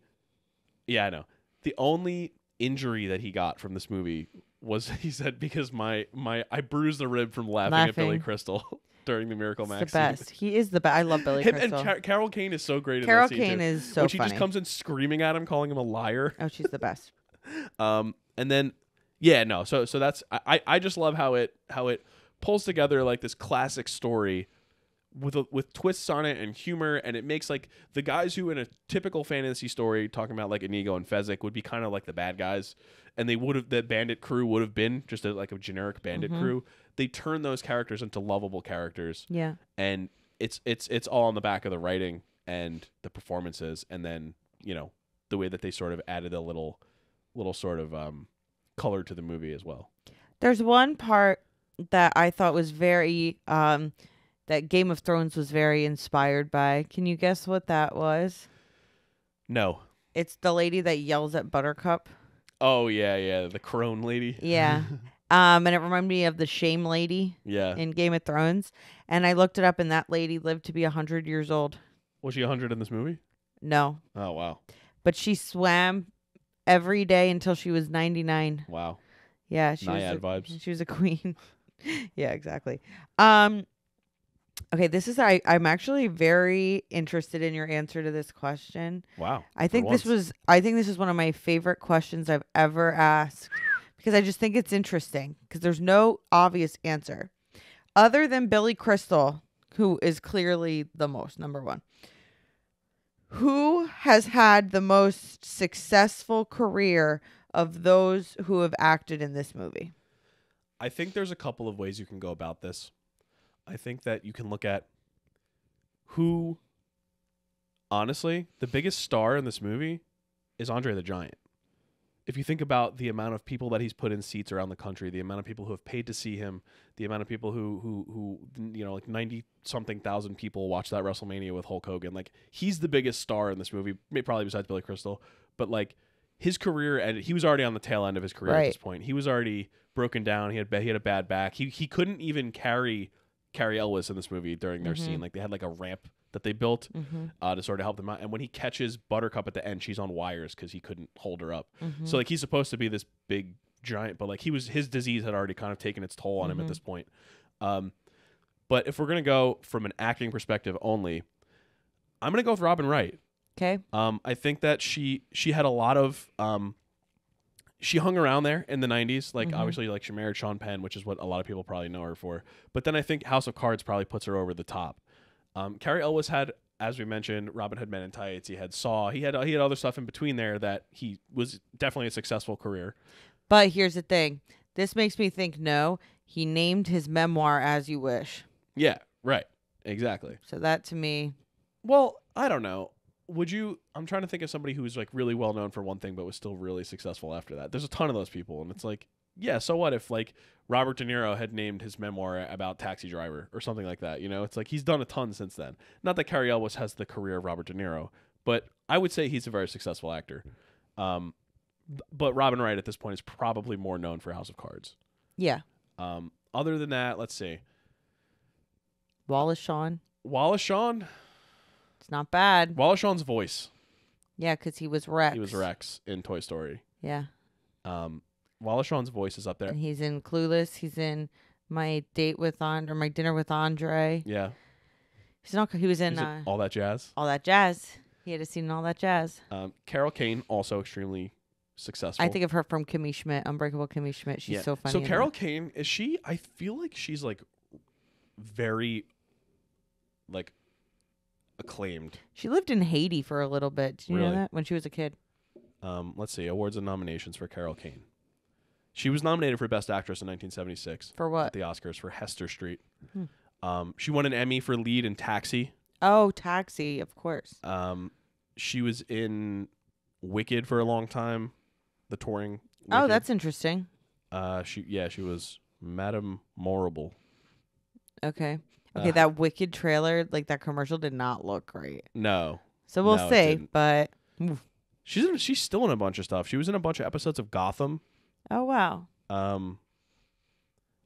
A: injury that he got from this movie was, he said, because I bruised a rib from laughing at Billy Crystal during the Miracle Max.
B: It's the best. He is the best. I love Billy
A: Him
B: Crystal.
A: and Carol Kane is so great.
B: Carol
A: in that scene
B: Kane
A: too.
B: is so
A: when she
B: funny.
A: just comes in screaming at him, calling him a liar.
B: Oh, she's the best.
A: And then so that's I just love how it pulls together like this classic story with twists on it and humor, and it makes like the guys who in a typical fantasy story talking about like Inigo and Fezzik would be kind of like the bad guys, and the bandit crew would have been just like a generic bandit crew. They turn those characters into lovable characters.
B: Yeah.
A: And it's all on the back of the writing and the performances, and then, you know, the way that they sort of added a little sort of color to the movie as well.
B: There's one part that I thought was very that Game of Thrones was very inspired by. Can you guess what that was?
A: No.
B: It's the lady that yells at Buttercup.
A: Oh, yeah. The crone lady.
B: Yeah. And it reminded me of the Shame lady
A: Yeah.
B: in Game of Thrones. And I looked it up, and that lady lived to be 100 years old.
A: Was she 100 in this movie?
B: No.
A: Oh, wow.
B: But she swam every day until she was 99.
A: Wow.
B: Yeah. She
A: Naiad vibes.
B: She was a queen. Yeah, exactly. Okay, this is I'm actually very interested in your answer to this question.
A: Wow.
B: I think this is one of my favorite questions I've ever asked because I just think it's interesting because there's no obvious answer. Other than Billy Crystal, who is clearly the most number one. Who has had the most successful career of those who have acted in this movie?
A: I think there's a couple of ways you can go about this. I think that you can look at who, honestly, the biggest star in this movie is Andre the Giant. If you think about the amount of people that he's put in seats around the country, the amount of people who have paid to see him, the amount of people who like 90-something thousand people watch that WrestleMania with Hulk Hogan. Like, he's the biggest star in this movie, probably besides Billy Crystal. But, like, his career, and he was already on the tail end of his career at this point. He was already broken down. He had a bad back. He couldn't even carry Elwes in this movie during their scene. Like, they had like a ramp that they built to sort of help them out. And when he catches Buttercup at the end, she's on wires because he couldn't hold her up. So like, he's supposed to be this big giant, but like, his disease had already kind of taken its toll on him at this point. But if we're gonna go from an acting perspective only, I'm gonna go with Robin Wright.
B: Okay.
A: I think that she had a lot of she hung around there in the 90s. Like, obviously, like, she married Sean Penn, which is what a lot of people probably know her for. But then I think House of Cards probably puts her over the top. Carrie Elwes had, as we mentioned, Robin Hood Men in Tights. He had Saw. He had other stuff in between there that he was definitely a successful career.
B: But here's the thing. This makes me think, no, he named his memoir As You Wish.
A: Yeah, right. Exactly.
B: So that to me.
A: Well, I don't know. I'm trying to think of somebody who was like really well known for one thing, but was still really successful after that. There's a ton of those people. And it's like, yeah, so what if like Robert De Niro had named his memoir about Taxi Driver or something like that? You know, it's like he's done a ton since then. Not that Cary Elwes has the career of Robert De Niro, but I would say he's a very successful actor. But Robin Wright at this point is probably more known for House of Cards.
B: Yeah.
A: Other than that, let's see.
B: Wallace Shawn. It's not bad.
A: Wallace Shawn's voice.
B: Yeah, because he was Rex.
A: He was Rex in Toy Story.
B: Yeah.
A: Wallace Shawn's voice is up there.
B: And he's in Clueless. He's in My Dinner with Andre.
A: Yeah.
B: He was in
A: All That Jazz.
B: All That Jazz. He had a scene in All That Jazz.
A: Carol Kane, also extremely successful.
B: I think of her from Kimmy Schmidt, Unbreakable Kimmy Schmidt. She's so funny.
A: So Carol Kane, is she? I feel like she's like very like acclaimed.
B: She lived in Haiti for a little bit. Did you know that? When she was a kid.
A: Let's see. Awards and nominations for Carol Kane. She was nominated for Best Actress in 1976.
B: For what?
A: At the Oscars for Hester Street. She won an Emmy for lead in Taxi.
B: Oh, Taxi, of course.
A: She was in Wicked for a long time. The touring. Wicked.
B: Oh, that's interesting.
A: She was Madame Morrible.
B: Okay. Okay, that Wicked trailer, like that commercial, did not look great.
A: No.
B: So we'll see, but
A: she's still in a bunch of stuff. She was in a bunch of episodes of Gotham.
B: Oh wow.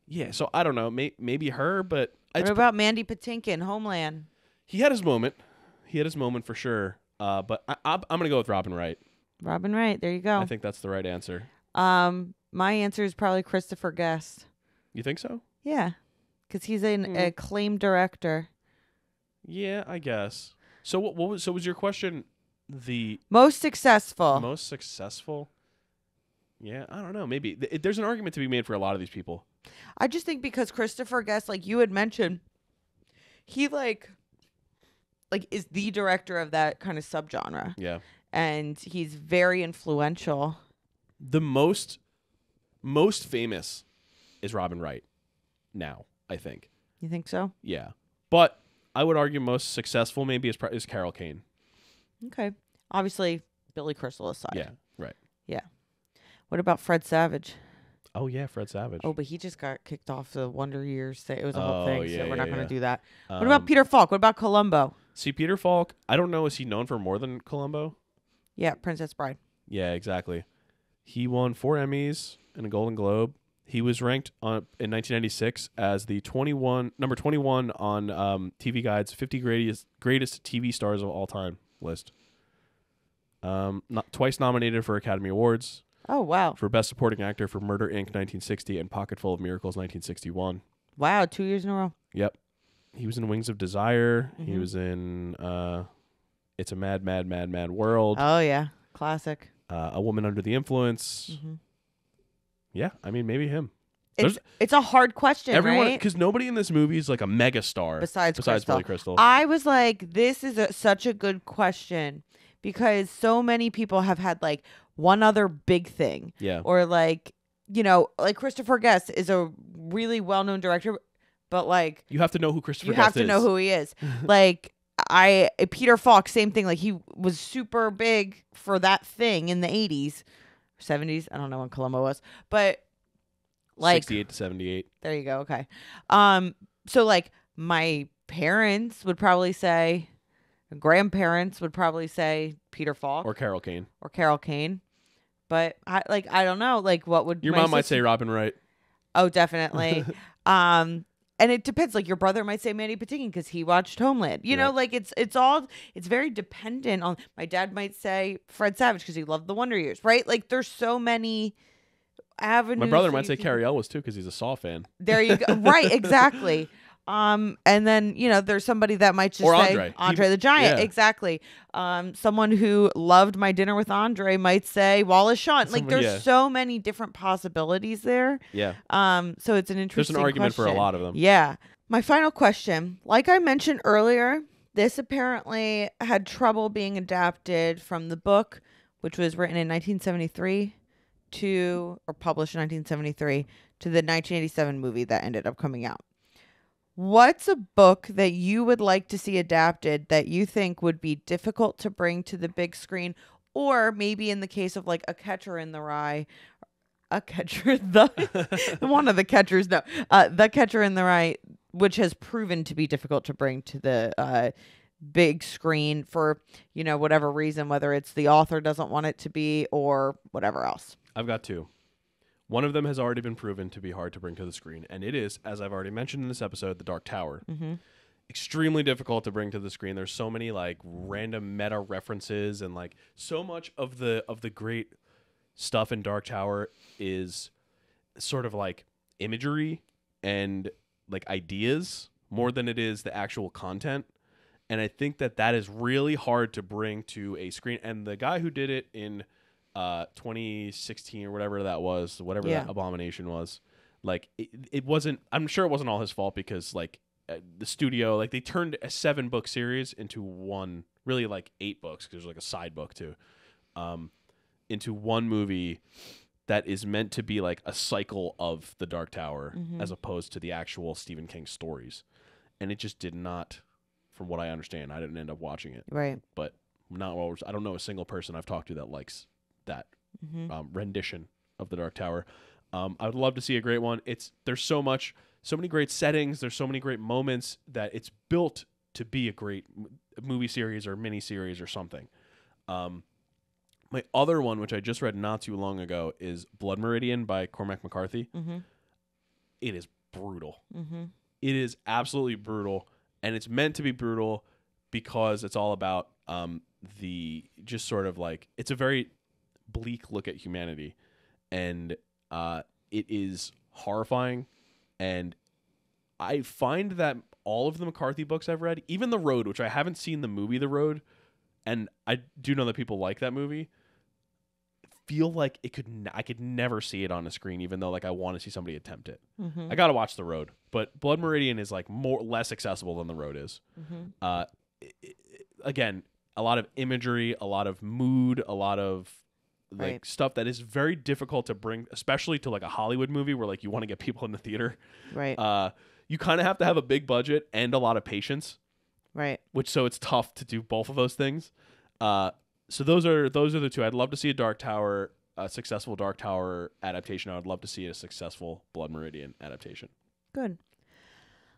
A: Yeah. So I don't know. Maybe her, but
B: what about Mandy Patinkin, Homeland?
A: He had his moment. For sure. But I'm gonna go with Robin Wright.
B: Robin Wright. There you go.
A: I think that's the right answer.
B: My answer is probably Christopher Guest.
A: You think so?
B: Yeah. Because he's an acclaimed director.
A: Yeah, I guess. So what was your question? The
B: most successful.
A: Most successful? Yeah, I don't know. Maybe there's an argument to be made for a lot of these people.
B: I just think because Christopher Guest, like you had mentioned, he like is the director of that kind of subgenre.
A: Yeah.
B: And he's very influential.
A: The most famous is Robin Wright now. I think.
B: You think so?
A: Yeah. But I would argue most successful maybe is Carol Kane.
B: Okay. Obviously, Billy Crystal aside.
A: Yeah, right.
B: Yeah. What about Fred Savage?
A: Oh yeah, Fred Savage.
B: Oh, but he just got kicked off the Wonder Years thing. It was a whole
A: Oh,
B: thing,
A: yeah,
B: so we're not
A: yeah,
B: going to
A: yeah.
B: do that. What about Peter Falk? What about Columbo?
A: See, Peter Falk, I don't know, is he known for more than Columbo?
B: Yeah, Princess Bride.
A: Yeah, exactly. He won 4 Emmys and a Golden Globe. He was ranked in 1996 as the number 21 on TV Guide's 50 greatest TV stars of all time list. Twice nominated for Academy Awards.
B: Oh, wow.
A: For Best Supporting Actor for Murder, Inc. 1960 and Pocketful of Miracles 1961.
B: Wow, 2 years in a row.
A: Yep. He was in Wings of Desire.
B: Mm-hmm.
A: He was in It's a Mad, Mad, Mad, Mad World.
B: Oh, yeah. Classic.
A: A Woman Under the Influence.
B: Mm-hmm.
A: Yeah, I mean, maybe him.
B: It's a hard question,
A: everyone,
B: right?
A: because nobody in this movie is like a mega star
B: Besides
A: Billy Crystal.
B: I was like, this is such a good question because so many people have had like one other big thing.
A: Yeah.
B: Or like, like Christopher Guest is a really well-known director, but like
A: you have to know who Christopher Guest is.
B: You have to know who he is. Like Peter Falk, same thing. Like he was super big for that thing in the 80s, 70s. I don't know when Columbo was, but like
A: 68 to 78.
B: There you go. Okay. So like my parents would probably say, grandparents would probably say Peter Falk
A: or Carol Kane.
B: But I don't know. Like what would
A: your mom might say Robin Wright?
B: Oh, definitely. And it depends. Like your brother might say Mandy Patinkin because he watched Homeland. You know, like it's very dependent on. My dad might say Fred Savage because he loved the Wonder Years, right? Like there's so many avenues.
A: My brother might say Cary Elwes too because he's a Saw fan.
B: There you go. Right, exactly. And then there's somebody that might just say Andre the Giant. Yeah. Exactly. Someone who loved My Dinner with Andre might say Wallace Shawn. Like there's so many different possibilities there.
A: Yeah.
B: So it's an interesting.
A: There's an argument
B: question.
A: for a lot of them.
B: Yeah. My final question, like I mentioned earlier, this apparently had trouble being adapted from the book, which was written in 1973 or published in 1973 to the 1987 movie that ended up coming out. What's a book that you would like to see adapted that you think would be difficult to bring to the big screen, or maybe in the case of like A Catcher in the Rye, The Catcher in the Rye, which has proven to be difficult to bring to the big screen for whatever reason, whether it's the author doesn't want it to be or whatever else.
A: I've got 2. One of them has already been proven to be hard to bring to the screen, and it is, as I've already mentioned in this episode, The Dark Tower.
B: Mm-hmm.
A: Extremely difficult to bring to the screen. There's so many like random meta references, and like so much of the great stuff in Dark Tower is sort of like imagery and like ideas more than it is the actual content. And I think that is really hard to bring to a screen. And the guy who did it in 2016 or whatever that was, whatever that abomination was, like it wasn't, I'm sure it wasn't all his fault because like the studio, like they turned a 7-book series into one, really like 8 books because there's like a side book too, into one movie that is meant to be like a cycle of the Dark Tower as opposed to the actual Stephen King stories. And it just did not, from what I understand, I didn't end up watching it.
B: Right.
A: But I don't know a single person I've talked to that likes that rendition of the Dark Tower. I would love to see a great one. There's so many great settings. There's so many great moments that it's built to be a great movie series or mini series or something. My other one, which I just read not too long ago, is Blood Meridian by Cormac McCarthy.
B: Mm-hmm.
A: It is brutal.
B: Mm-hmm.
A: It is absolutely brutal, and it's meant to be brutal because it's all about the just sort of like, it's a very bleak look at humanity, and it is horrifying. And I find that all of the McCarthy books I've read, even The Road, which I haven't seen the movie The Road, and I do know that people like that movie, feel like I could never see it on a screen, even though like I want to see somebody attempt it.
B: Mm-hmm.
A: I gotta watch The Road, but Blood Meridian is like less accessible than The Road is.
B: Mm-hmm.
A: Again, a lot of imagery, a lot of mood, a lot of like stuff that is very difficult to bring, especially to like a Hollywood movie where like you want to get people in the theater.
B: Right.
A: You kind of have to have a big budget and a lot of patience.
B: Right.
A: So it's tough to do both of those things. So those are the 2. I'd love to see a Dark Tower. a successful Dark Tower adaptation. I would love to see a successful Blood Meridian adaptation.
B: Good.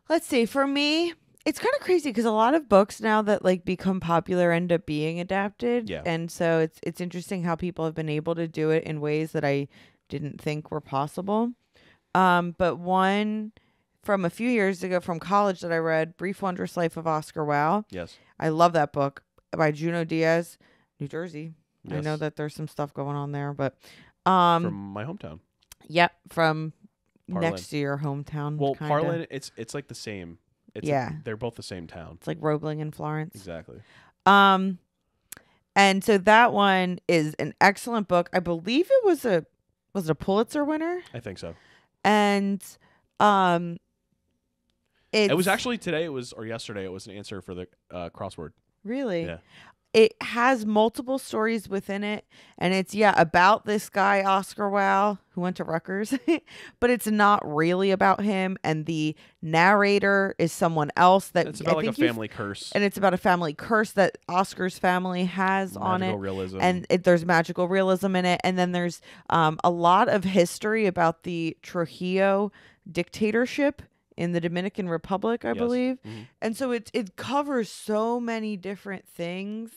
B: Let's see. For me, it's kind of crazy because a lot of books now that like become popular end up being adapted.
A: Yeah.
B: And so it's interesting how people have been able to do it in ways that I didn't think were possible. But one from a few years ago from college that I read, Brief Wondrous Life of Oscar Wilde.
A: Yes.
B: I love that book by Juno Diaz, New Jersey. I
A: Yes.
B: know that there's some stuff going on there, but
A: From my hometown.
B: yep, from
A: Parlin.
B: next to your hometown.
A: Well,
B: kinda.
A: Parlin, it's like the same.
B: Yeah.
A: They're both the same town.
B: It's like Roebling and Florence.
A: Exactly.
B: And so that one is an excellent book. I believe it was it a Pulitzer winner?
A: I think so.
B: And
A: It was actually today. Or yesterday. It was an answer for the crossword.
B: really.
A: Yeah.
B: It has multiple stories within it, and it's about this guy Oscar Wilde who went to Rutgers, but it's not really about him. And the narrator is someone else that
A: It's about
B: I
A: like a
B: think
A: family curse.
B: and it's about a family curse that Oscar's family has on it.
A: Magical realism.
B: And there's magical realism in it, and then there's a lot of history about the Trujillo dictatorship in the Dominican Republic, I
A: Yes.
B: believe.
A: Mm-hmm.
B: And so it covers so many different things.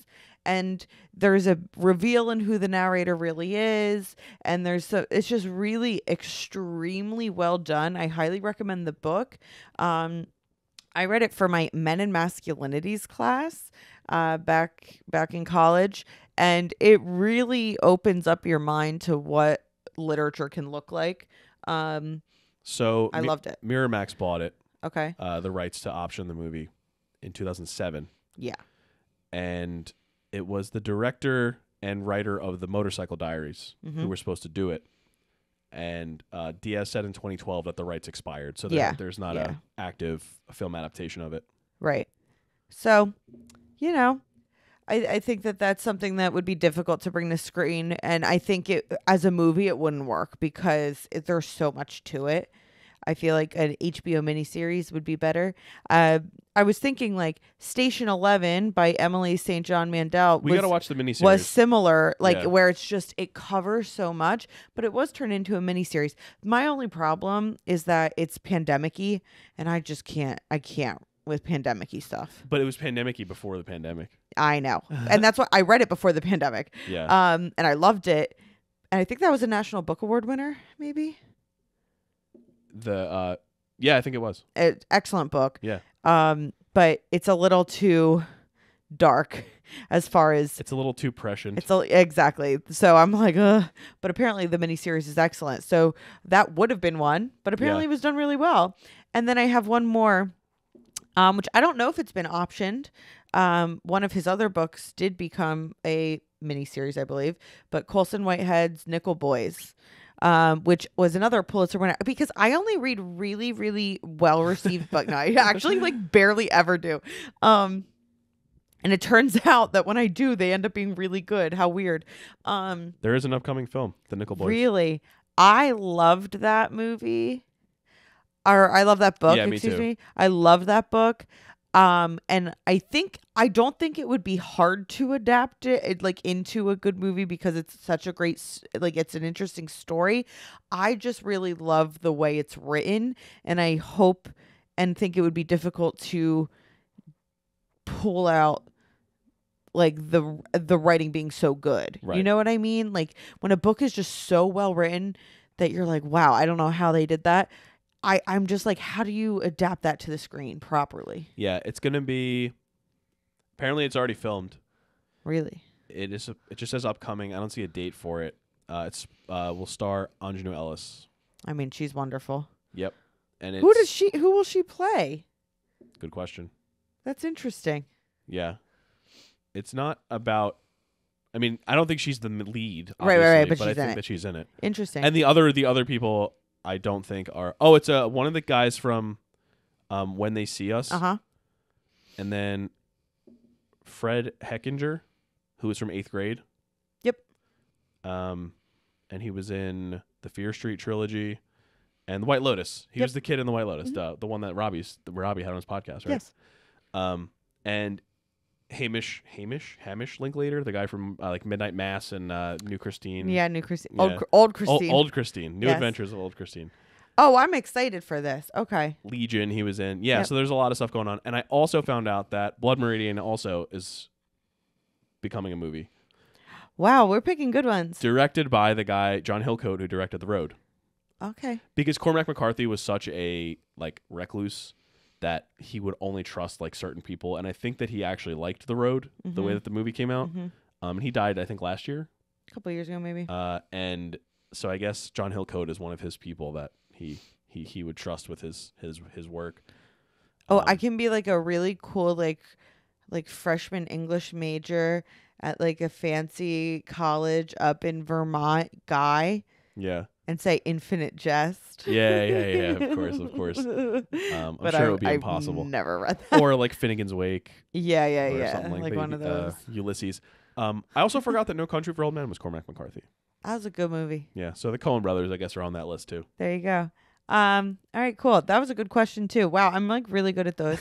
B: And there's a reveal in who the narrator really is. And it's just really extremely well done. I highly recommend the book. I read it for my Men and Masculinities class back in college. And it really opens up your mind to what literature can look like.
A: So
B: I loved it.
A: Miramax bought it,
B: Okay.
A: the rights to option the movie in 2007.
B: Yeah.
A: And it was the director and writer of the Motorcycle Diaries
B: Mm-hmm.
A: who were supposed to do it. And Diaz said in 2012 that the rights expired. So there's not a active film adaptation of it.
B: Right. So, I think that that's something that would be difficult to bring to screen. And I think as a movie, it wouldn't work because there's so much to it. I feel like an HBO miniseries would be better. I was thinking like Station 11 by Emily St. John Mandel.
A: We got to watch the miniseries.
B: Was similar, where it covers so much, but it was turned into a miniseries. My only problem is that it's pandemic-y, and I can't with pandemic-y stuff.
A: But it was pandemic-y before the pandemic.
B: I know. And that's what I read it before the pandemic.
A: Yeah.
B: And I loved it. And I think that was a National Book Award winner, maybe.
A: Yeah, I think it was.
B: Excellent book.
A: Yeah.
B: But it's a little too dark as far as
A: It's a little too prescient.
B: exactly. So I'm like, ugh. But apparently the miniseries is excellent. So that would have been one, but apparently it was done really well. And then I have one more, which I don't know if it's been optioned. One of his other books did become a miniseries, I believe, but Colson Whitehead's Nickel Boys, which was another Pulitzer winner, because I only read really, really well received book. No, I actually barely ever do. And it turns out that when I do, they end up being really good. How weird.
A: There is an upcoming film, The Nickel Boys.
B: Really? I loved that movie. Or I love that book.
A: Yeah, me
B: excuse
A: too.
B: me. I love that book. And I don't think it would be hard to adapt it into a good movie because it's such a great, it's an interesting story. I just really love the way it's written, and I hope and think it would be difficult to pull out the writing being so good.
A: Right.
B: You know what I mean? Like when a book is just so well written that you're like, wow, I don't know how they did that. I'm just like, how do you adapt that to the screen properly?
A: Yeah, it's going to be... Apparently, it's already filmed.
B: Really?
A: It just says upcoming. I don't see a date for it. Will star Anjanou Ellis.
B: I mean, she's wonderful.
A: Yep. And
B: Who will she play?
A: Good question.
B: That's interesting.
A: Yeah. It's not about... I mean, I don't think she's the lead,
B: Right,
A: obviously,
B: but
A: I
B: she's in
A: think
B: it.
A: that she's in it.
B: Interesting.
A: And the other people I don't think are... Oh, it's one of the guys from When They See Us.
B: Uh-huh.
A: And then Fred Heckinger, who was from 8th grade.
B: Yep.
A: And he was in the Fear Street trilogy and The White Lotus. He was the kid in The White Lotus, the one that Robbie had on his podcast, right?
B: Yes.
A: And Hamish Linklater, the guy from like Midnight Mass and New Christine.
B: Yeah, New Christine.
A: Yeah.
B: Old Christine.
A: Old Christine. New
B: Yes.
A: Adventures of Old Christine.
B: Oh, I'm excited for this. Okay.
A: Legion he was in. Yeah,
B: Yep.
A: so there's a lot of stuff going on. And I also found out that Blood Meridian also is becoming a movie.
B: Wow, we're picking good ones.
A: Directed by the guy, John Hillcoat, who directed The Road.
B: Okay.
A: Because Cormac McCarthy was such a like recluse that he would only trust like certain people. And I think that he actually liked The Road, the way that the movie came out. And he died, I think, last year.
B: A couple years ago, maybe.
A: And so I guess John Hillcoat is one of his people that he would trust with his work.
B: Oh, I can be like a really cool like freshman English major at like a fancy college up in Vermont guy
A: Yeah.
B: and say Infinite Jest.
A: Yeah. Of course. I'm
B: But
A: sure it would be impossible.
B: I've never read that.
A: Or like Finnegan's Wake.
B: Yeah.
A: Or something
B: Like one of those.
A: Ulysses. I also forgot that No Country for Old Men was Cormac McCarthy.
B: That was a good movie.
A: Yeah. So the Coen brothers, I guess, are on that list too.
B: There you go. All right, cool. That was a good question too. Wow, I'm like really good at those.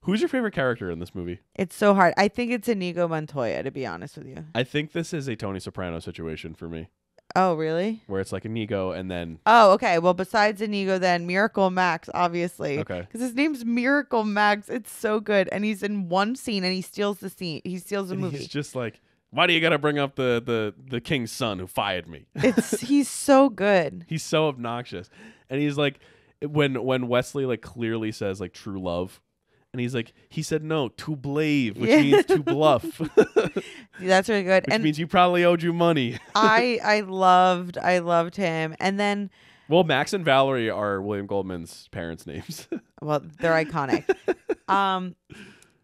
A: Who's your favorite character in this movie?
B: It's so hard. I think it's Inigo Montoya, to be honest with you.
A: I think this is a Tony Soprano situation for me,
B: Oh, really?
A: where it's like Inigo and then
B: Oh, okay. Well, besides Inigo, then Miracle Max, obviously.
A: okay.
B: Because his name's Miracle Max. It's so good. And he's in one scene and he steals the scene. He steals the
A: And
B: movie.
A: he's just like, why do you got to bring up the king's son who fired me?
B: He's so good.
A: He's so obnoxious. And he's like, when Wesley like clearly says like true love, and he's like, he said no, to blave, which means to bluff,
B: That's really good.
A: which
B: And
A: means he probably owed you money.
B: I loved him. And then,
A: Well, Max and Valerie are William Goldman's parents' names.
B: well, they're iconic.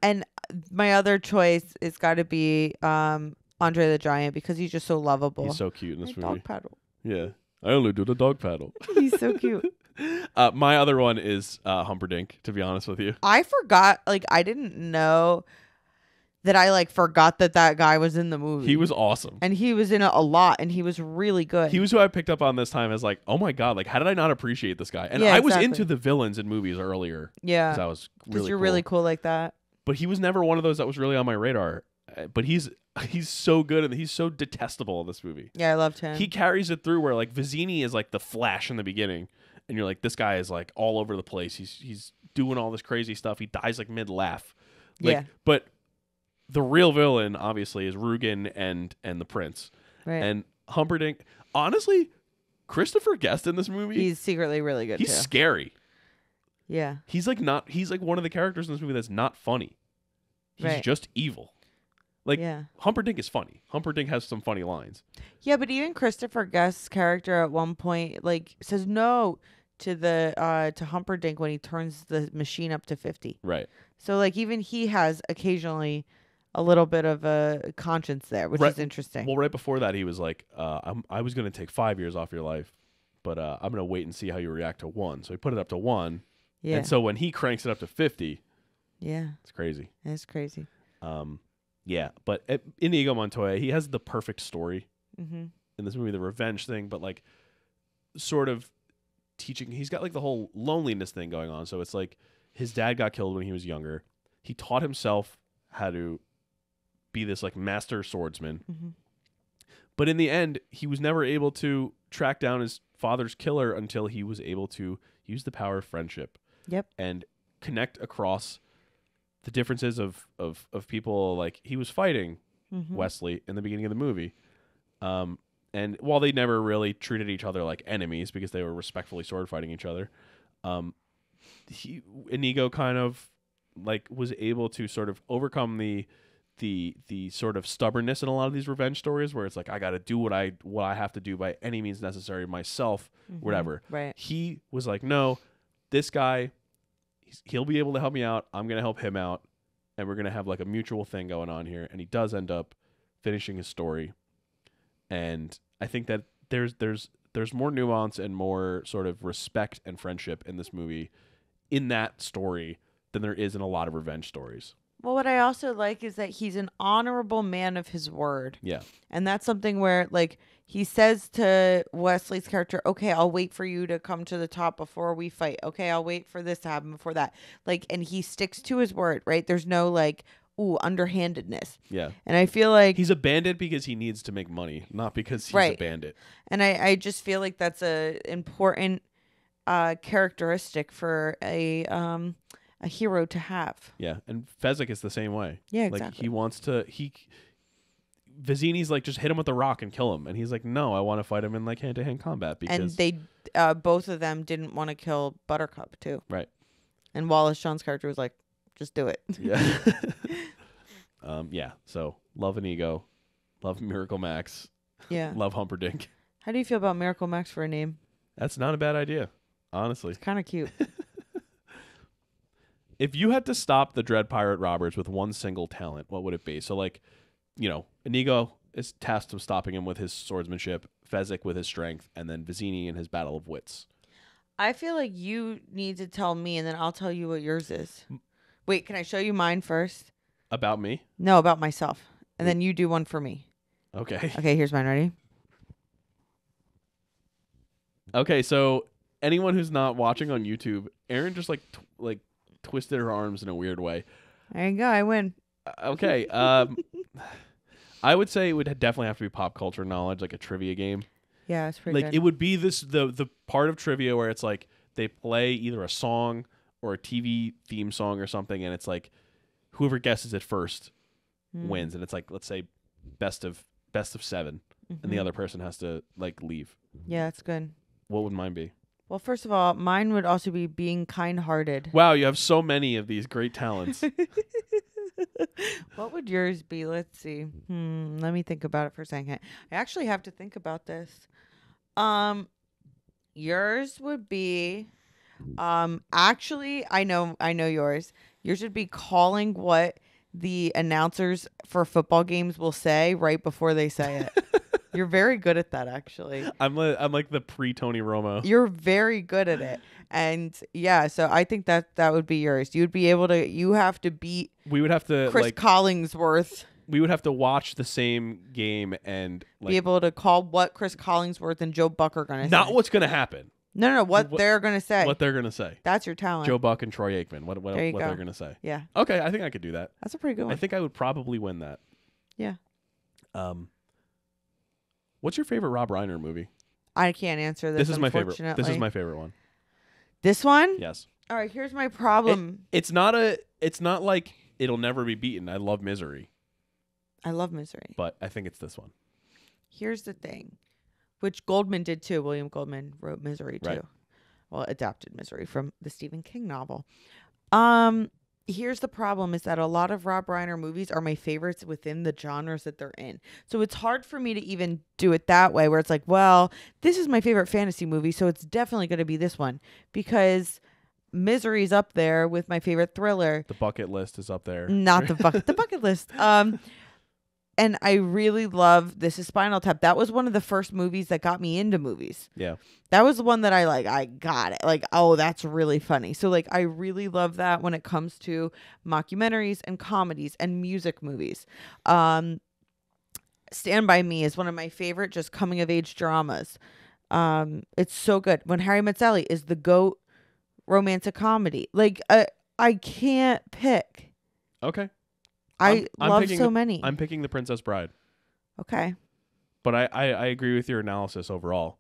B: And my other choice is got to be Andre the Giant because he's just so lovable.
A: He's so cute in this movie.
B: Dog paddle.
A: Yeah, I only do the dog paddle.
B: He's so cute.
A: My other one is Humperdinck, to be honest with you.
B: I forgot, like, I didn't know that I, like, forgot that guy was in the movie.
A: He was awesome.
B: And he was in it a lot, and he was really good.
A: He was who I picked up on this time as like, oh my God, like, how did I not appreciate this guy? And
B: Yeah,
A: I was
B: exactly.
A: into the villains in movies earlier.
B: Yeah.
A: Because I was
B: Because
A: really
B: you're
A: cool.
B: really cool like that.
A: But he was never one of those that was really on my radar. But he's so good and he's so detestable in this movie.
B: Yeah, I loved him.
A: He carries it through where like Vizzini is like the Flash in the beginning. And you're like, this guy is like all over the place. He's doing all this crazy stuff. He dies like mid-laugh. Like,
B: Yeah.
A: But the real villain, obviously, is Rugen and the Prince.
B: Right.
A: And Humperdinck, honestly, Christopher Guest in this movie,
B: He's secretly really good,
A: he's
B: too.
A: scary.
B: Yeah.
A: He's like one of the characters in this movie that's not funny. He's
B: Right.
A: just evil. Like,
B: Yeah.
A: Humperdinck is funny. Humperdinck has some funny lines.
B: Yeah, but even Christopher Guest's character at one point, like, says no to to Humperdinck when he turns the machine up to 50.
A: Right.
B: So, like, even he has occasionally a little bit of a conscience there, which
A: Right.
B: is interesting.
A: Well, right before that, he was like, I was going to take 5 years off your life, but I'm going to wait and see how you react to 1. So he put it up to 1.
B: Yeah.
A: And so when he cranks it up to 50,
B: Yeah.
A: it's crazy.
B: That's crazy.
A: Yeah. But Inigo Montoya, he has the perfect story
B: Mm-hmm.
A: in this movie, the revenge thing, but like sort of teaching. He's got like the whole loneliness thing going on. So it's like his dad got killed when he was younger. He taught himself how to be this like master swordsman.
B: Mm-hmm.
A: But in the end, he was never able to track down his father's killer until he was able to use the power of friendship.
B: Yep.
A: And connect across the differences of people. Like he was fighting
B: Mm-hmm.
A: Wesley in the beginning of the movie. And while they never really treated each other like enemies because they were respectfully sword fighting each other, Inigo kind of like was able to sort of overcome the sort of stubbornness in a lot of these revenge stories where it's like I got to do what I have to do by any means necessary myself,
B: Mm-hmm.
A: whatever.
B: Right.
A: He was like, no, this guy, he'll be able to help me out. I'm going to help him out. And we're going to have like a mutual thing going on here. And he does end up finishing his story. And I think that there's more nuance and more sort of respect and friendship in this movie, in that story, than there is in a lot of revenge stories.
B: Well, what I also like is that he's an honorable man of his word.
A: Yeah.
B: And that's something where, like, he says to Wesley's character, okay, I'll wait for you to come to the top before we fight. Okay, I'll wait for this to happen before that. Like, and he sticks to his word, right? There's no, like, underhandedness.
A: Yeah.
B: And I feel like
A: He's a bandit because he needs to make money, not because he's a
B: Right.
A: bandit.
B: And I just feel like that's a important characteristic for a hero to have.
A: Yeah, and Fezzik is the same way.
B: Yeah,
A: Like
B: exactly.
A: he wants to Vizzini's like, just hit him with the rock and kill him, and he's like, no, I want to fight him in like hand-to-hand combat because
B: And they both of them didn't want to kill Buttercup too.
A: Right.
B: And Wallace Shawn's character was like, just do it.
A: Yeah. Yeah. So love and ego, love Miracle Max,
B: Yeah.
A: love Humperdinck.
B: How do you feel about Miracle Max for a name?
A: That's not a bad idea, honestly.
B: It's kind of cute.
A: If you had to stop the Dread Pirate Roberts with one single talent, what would it be? So, like, Inigo is tasked with stopping him with his swordsmanship, Fezzik with his strength, and then Vizzini in his battle of wits.
B: I feel like you need to tell me, and then I'll tell you what yours is. Wait, can I show you mine first?
A: About me?
B: No, about myself. And then you do one for me.
A: Okay.
B: Okay, here's mine. Ready?
A: Okay, so anyone who's not watching on YouTube, Erin just twisted her arms in a weird way.
B: There you go. I win.
A: Okay. I would say it would definitely have to be pop culture knowledge, like a trivia game.
B: Yeah, it's pretty good.
A: It would be the part of trivia where it's like they play either a song or a TV theme song or something, and it's like whoever guesses it first wins, and it's like, let's say best of 7, and the other person has to like leave.
B: Yeah, it's good.
A: What would mine be?
B: Well, first of all, mine would also be being kind-hearted.
A: Wow, you have so many of these great talents.
B: What would yours be? Let's see. Let me think about it for a second. I actually have to think about this. Yours would be actually I know yours. Yours would be calling what the announcers for football games will say right before they say it. You're very good at that, actually.
A: I'm like the pre-Tony Romo.
B: You're very good at it. And yeah, so I think that would be yours. You'd be able to, you have to beat
A: We would have to
B: Chris Collingsworth.
A: We would have to watch the same game and
B: Be able to call what Chris Collingsworth and Joe Buck are going to say.
A: not what's going to happen.
B: No, what they're going to say.
A: What they're going to say.
B: That's your talent.
A: Joe Buck and Troy Aikman. What
B: There you go.
A: they're going to say.
B: Yeah.
A: Okay, I think I could do that.
B: That's a pretty good one.
A: I think I would probably win that.
B: Yeah.
A: What's your favorite Rob Reiner movie?
B: I can't answer this.
A: This is my favorite.
B: Unfortunately.
A: This is my favorite one.
B: This one?
A: Yes.
B: All right, here's my problem.
A: It's not like it'll never be beaten. I love Misery,
B: I love Misery.
A: but I think it's this one.
B: Here's the thing, which Goldman did too. William Goldman wrote Misery too.
A: Right.
B: Well, adapted Misery from the Stephen King novel. Here's the problem is that a lot of Rob Reiner movies are my favorites within the genres that they're in. So it's hard for me to even do it that way where it's like, well, this is my favorite fantasy movie, so it's definitely going to be this one because Misery's up there with my favorite thriller.
A: The Bucket List is up there.
B: Not the bucket list. And I really love This Is Spinal Tap. That was one of the first movies that got me into movies.
A: Yeah.
B: That was the one that I got it. Like, oh, that's really funny. So like I really love that when it comes to mockumentaries and comedies and music movies. Stand By Me is one of my favorite just coming of age dramas. It's so good. When Harry Met Sally is the GOAT romantic comedy. Like I can't pick.
A: Okay.
B: I love so
A: the,
B: many.
A: I'm picking The Princess Bride.
B: Okay.
A: But I agree with your analysis overall.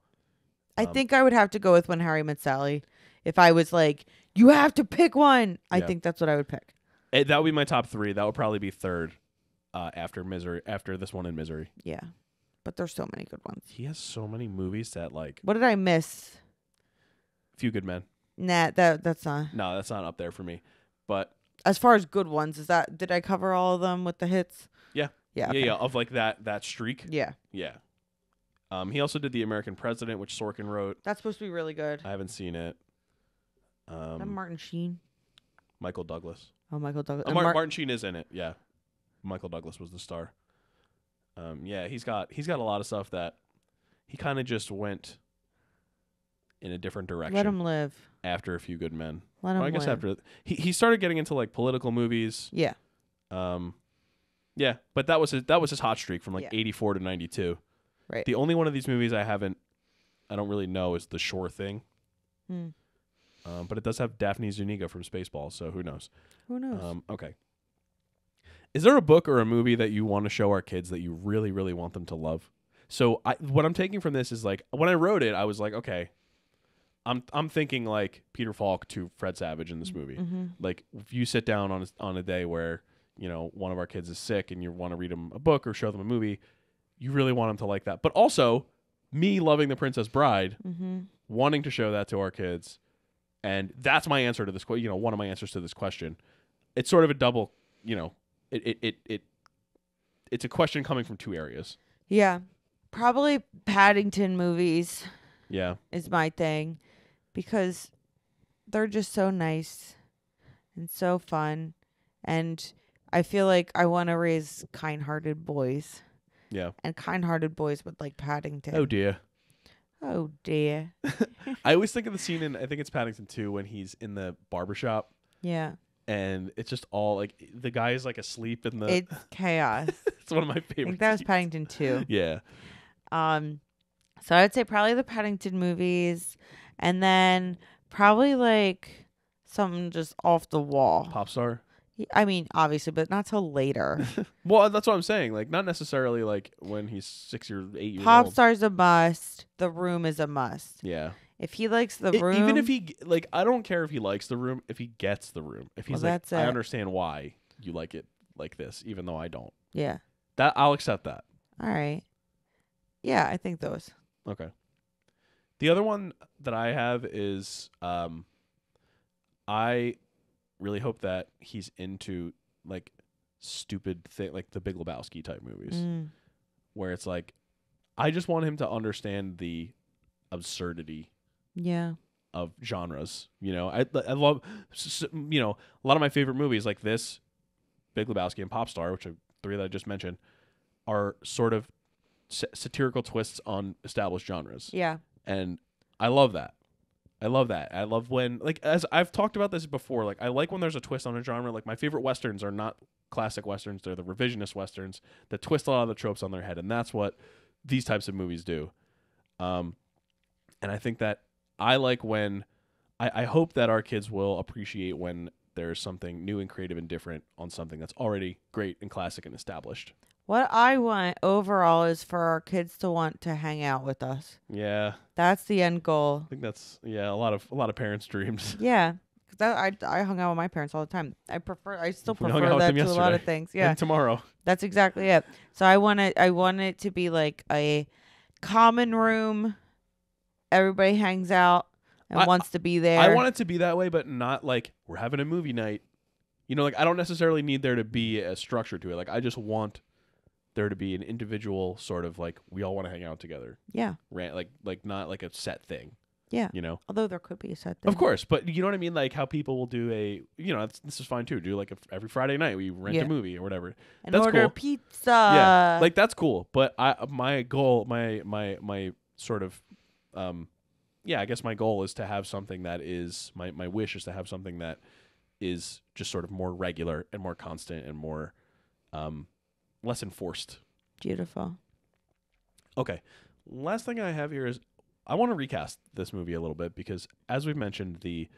B: I think I would have to go with When Harry Met Sally. If I was like, you have to pick one, I think that's what I would pick.
A: That would be my top 3. That would probably be third after Misery, after this one and Misery.
B: Yeah. But there's so many good ones.
A: He has so many movies that like...
B: What did I miss?
A: Few Good Men.
B: Nah, that's not.
A: No, that's not up there for me. But...
B: As far as good ones, did I cover all of them with the hits?
A: Yeah.
B: Yeah. Okay.
A: Yeah, of like that streak.
B: Yeah.
A: Yeah. He also did The American President, which Sorkin wrote.
B: That's supposed to be really good.
A: I haven't seen it.
B: That Martin Sheen.
A: Michael Douglas.
B: Oh, Michael Douglas.
A: Martin Sheen is in it. Yeah. Michael Douglas was the star. Yeah, he's got a lot of stuff that he kind of just went in a different direction.
B: Let him live.
A: After A Few Good Men.
B: Let him
A: I guess
B: live.
A: after he started getting into like political movies.
B: Yeah.
A: Yeah, but that was his hot streak from like
B: Yeah.
A: 84 to 92.
B: Right.
A: The only one of these movies I don't really know is The Shore Thing. But it does have Daphne Zuniga from Spaceballs, so who knows?
B: Who knows?
A: Okay. Is there a book or a movie that you want to show our kids that you really, really want them to love? So what I'm taking from this is like when I wrote it, I was like, okay, I'm thinking like Peter Falk to Fred Savage in this movie.
B: Mm-hmm.
A: Like if you sit down on a day where one of our kids is sick and you want to read them a book or show them a movie, you really want them to like that. But also, me loving The Princess Bride, wanting to show that to our kids, and that's my answer to this. One of my answers to this question. It's sort of a double. It's a question coming from two areas.
B: Yeah, probably Paddington movies.
A: Yeah,
B: is my thing because they're just so nice and so fun, and I feel like I want to raise kind-hearted boys.
A: Yeah,
B: and kind-hearted boys would like Paddington.
A: Oh dear.
B: Oh dear.
A: I always think of the scene in I think it's Paddington 2 when he's in the barbershop.
B: Yeah.
A: And it's just all like the guy is like asleep in the.
B: It's chaos.
A: It's one of my favorite.
B: I think that was
A: scenes.
B: Paddington 2.
A: Yeah.
B: So I'd say probably the Paddington movies, and then probably like something just off the wall.
A: Pop star.
B: I mean, obviously, but not till later.
A: Well, that's what I'm saying. Like, not necessarily like when he's 6 or 8 years
B: Pop
A: old.
B: star's a must. The Room is a must.
A: Yeah.
B: If he likes The Room,
A: even if he like, I don't care if he likes The Room. If he gets The Room, if he's
B: well,
A: like,
B: that's
A: I
B: it.
A: understand why you like it like this, even though I don't.
B: Yeah.
A: That I'll accept that.
B: All right. Yeah, I think those.
A: Okay. The other one that I have is I really hope that he's into like stupid thing like the Big Lebowski type movies where it's like I just want him to understand the absurdity of genres. I love a lot of my favorite movies like this, Big Lebowski and Pop Star, which are three that I just mentioned, are sort of satirical twists on established genres.
B: Yeah.
A: And I love that. I love when, like, as I've talked about this before, like, I like when there's a twist on a genre. Like, my favorite Westerns are not classic Westerns. They're the revisionist Westerns that twist a lot of the tropes on their head. And that's what these types of movies do. And I think that I like when, I hope that our kids will appreciate when there's something new and creative and different on something that's already great and classic and established.
B: What I want overall is for our kids to want to hang out with us.
A: Yeah.
B: That's the end goal.
A: I think that's a lot of parents' dreams.
B: Yeah. I hung out with my parents all the time. I still
A: We hung
B: prefer
A: out with
B: that
A: them
B: to a lot of
A: yesterday.
B: things. Yeah.
A: And tomorrow.
B: That's exactly it. So I want it to be like a common room. Everybody hangs out and wants to be there.
A: I want it to be that way, but not like we're having a movie night. Like I don't necessarily need there to be a structure to it. Like I just want there to be an individual sort of like we all want to hang out together.
B: Yeah.
A: Like not like a set thing.
B: Yeah. Although there could be a set thing.
A: Of course, but you know what I mean? Like how people will do this is fine too. Do like every Friday night we rent a movie or whatever.
B: And
A: that's
B: order
A: cool.
B: pizza.
A: Yeah. Like that's cool. But my goal, my sort of I guess my goal is to have something that is my wish is to have something that is just sort of more regular and more constant and more less enforced.
B: Beautiful.
A: Okay. Last thing I have here is I want to recast this movie a little bit because, as we've mentioned, the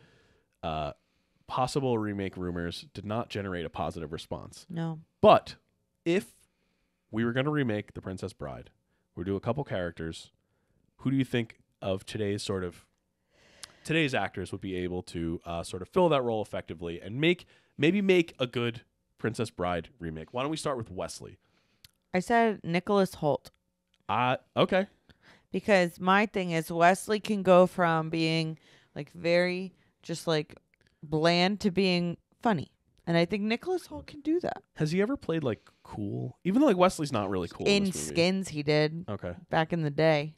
A: possible remake rumors did not generate a positive response.
B: No.
A: But if we were going to remake The Princess Bride, we'd do a couple characters. Who do you think of today's actors would be able to sort of fill that role effectively and maybe make a good Princess Bride remake? Why don't we start with Wesley?
B: I said Nicholas Hoult.
A: Okay.
B: Because my thing is Wesley can go from being like very just like bland to being funny. And I think Nicholas Hoult can do that.
A: Has he ever played like cool? Even though like Wesley's not really cool in this movie.
B: Skins he did.
A: Okay.
B: Back in the day.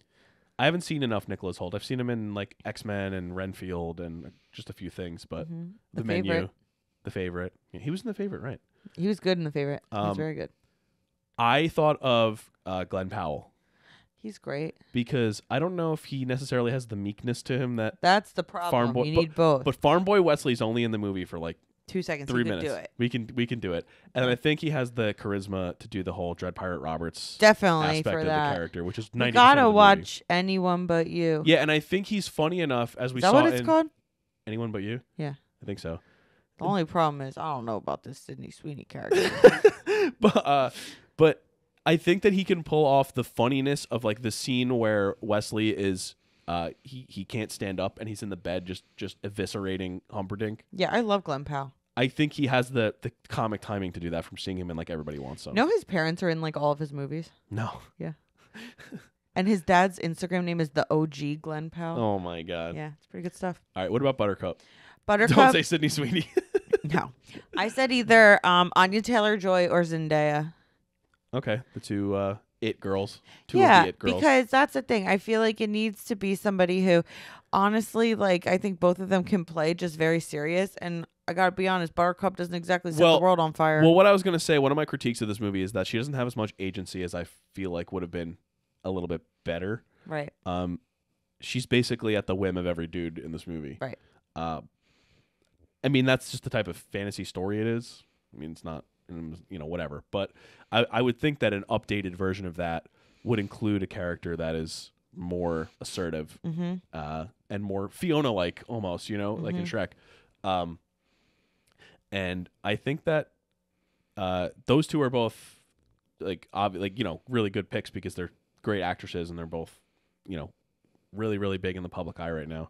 A: I haven't seen enough Nicholas Hoult. I've seen him in like X-Men and Renfield and just a few things, but The Menu, The Favorite. Yeah, he was in The Favorite, right?
B: He was good in The Favorite. He was very good.
A: I thought of Glenn Powell.
B: He's great.
A: Because I don't know if he necessarily has the meekness to him
B: that's the problem.
A: Farm Boy,
B: you need both.
A: But Farm Boy Wesley's only in the movie for like
B: 2 seconds.
A: 3
B: he
A: minutes.
B: Do it.
A: We can do it. And I think he has the charisma to do the whole Dread Pirate Roberts
B: definitely
A: aspect
B: for
A: of
B: that
A: the character, which is 90%
B: You gotta
A: of the
B: watch Anyone But You.
A: Yeah, and I think he's funny enough as we
B: Is that
A: saw
B: what it's called?
A: Anyone But You?
B: Yeah.
A: I think so.
B: The only problem is I don't know about this Sydney Sweeney character.
A: But I think that he can pull off the funniness of like the scene where Wesley is he can't stand up and he's in the bed just eviscerating Humperdinck.
B: Yeah, I love Glenn Powell.
A: I think he has the comic timing to do that from seeing him in like Everybody Wants Some.
B: You know his parents are in like all of his movies?
A: No.
B: Yeah. And his dad's Instagram name is the OG Glenn Powell.
A: Oh my God.
B: Yeah, it's pretty good stuff.
A: All right, what about Buttercup?
B: Buttercup.
A: Don't say Sydney Sweeney.
B: No. I said either Anya Taylor-Joy or Zendaya.
A: Okay, the two It girls. Two
B: Yeah,
A: of the It girls.
B: because that's the thing. I feel like it needs to be somebody who, honestly, like, I think both of them can play just very serious. And I got to be honest, Buttercup doesn't exactly set the world on fire.
A: Well, what I was going to say, one of my critiques of this movie is that she doesn't have as much agency as I feel like would have been a little bit better.
B: Right.
A: She's basically at the whim of every dude in this movie.
B: Right.
A: I mean, that's just the type of fantasy story it is. I mean, it's not, whatever. But I would think that an updated version of that would include a character that is more assertive and more Fiona-like almost, like in Shrek. And I think that those two are both really good picks because they're great actresses and they're both, really, really big in the public eye right now.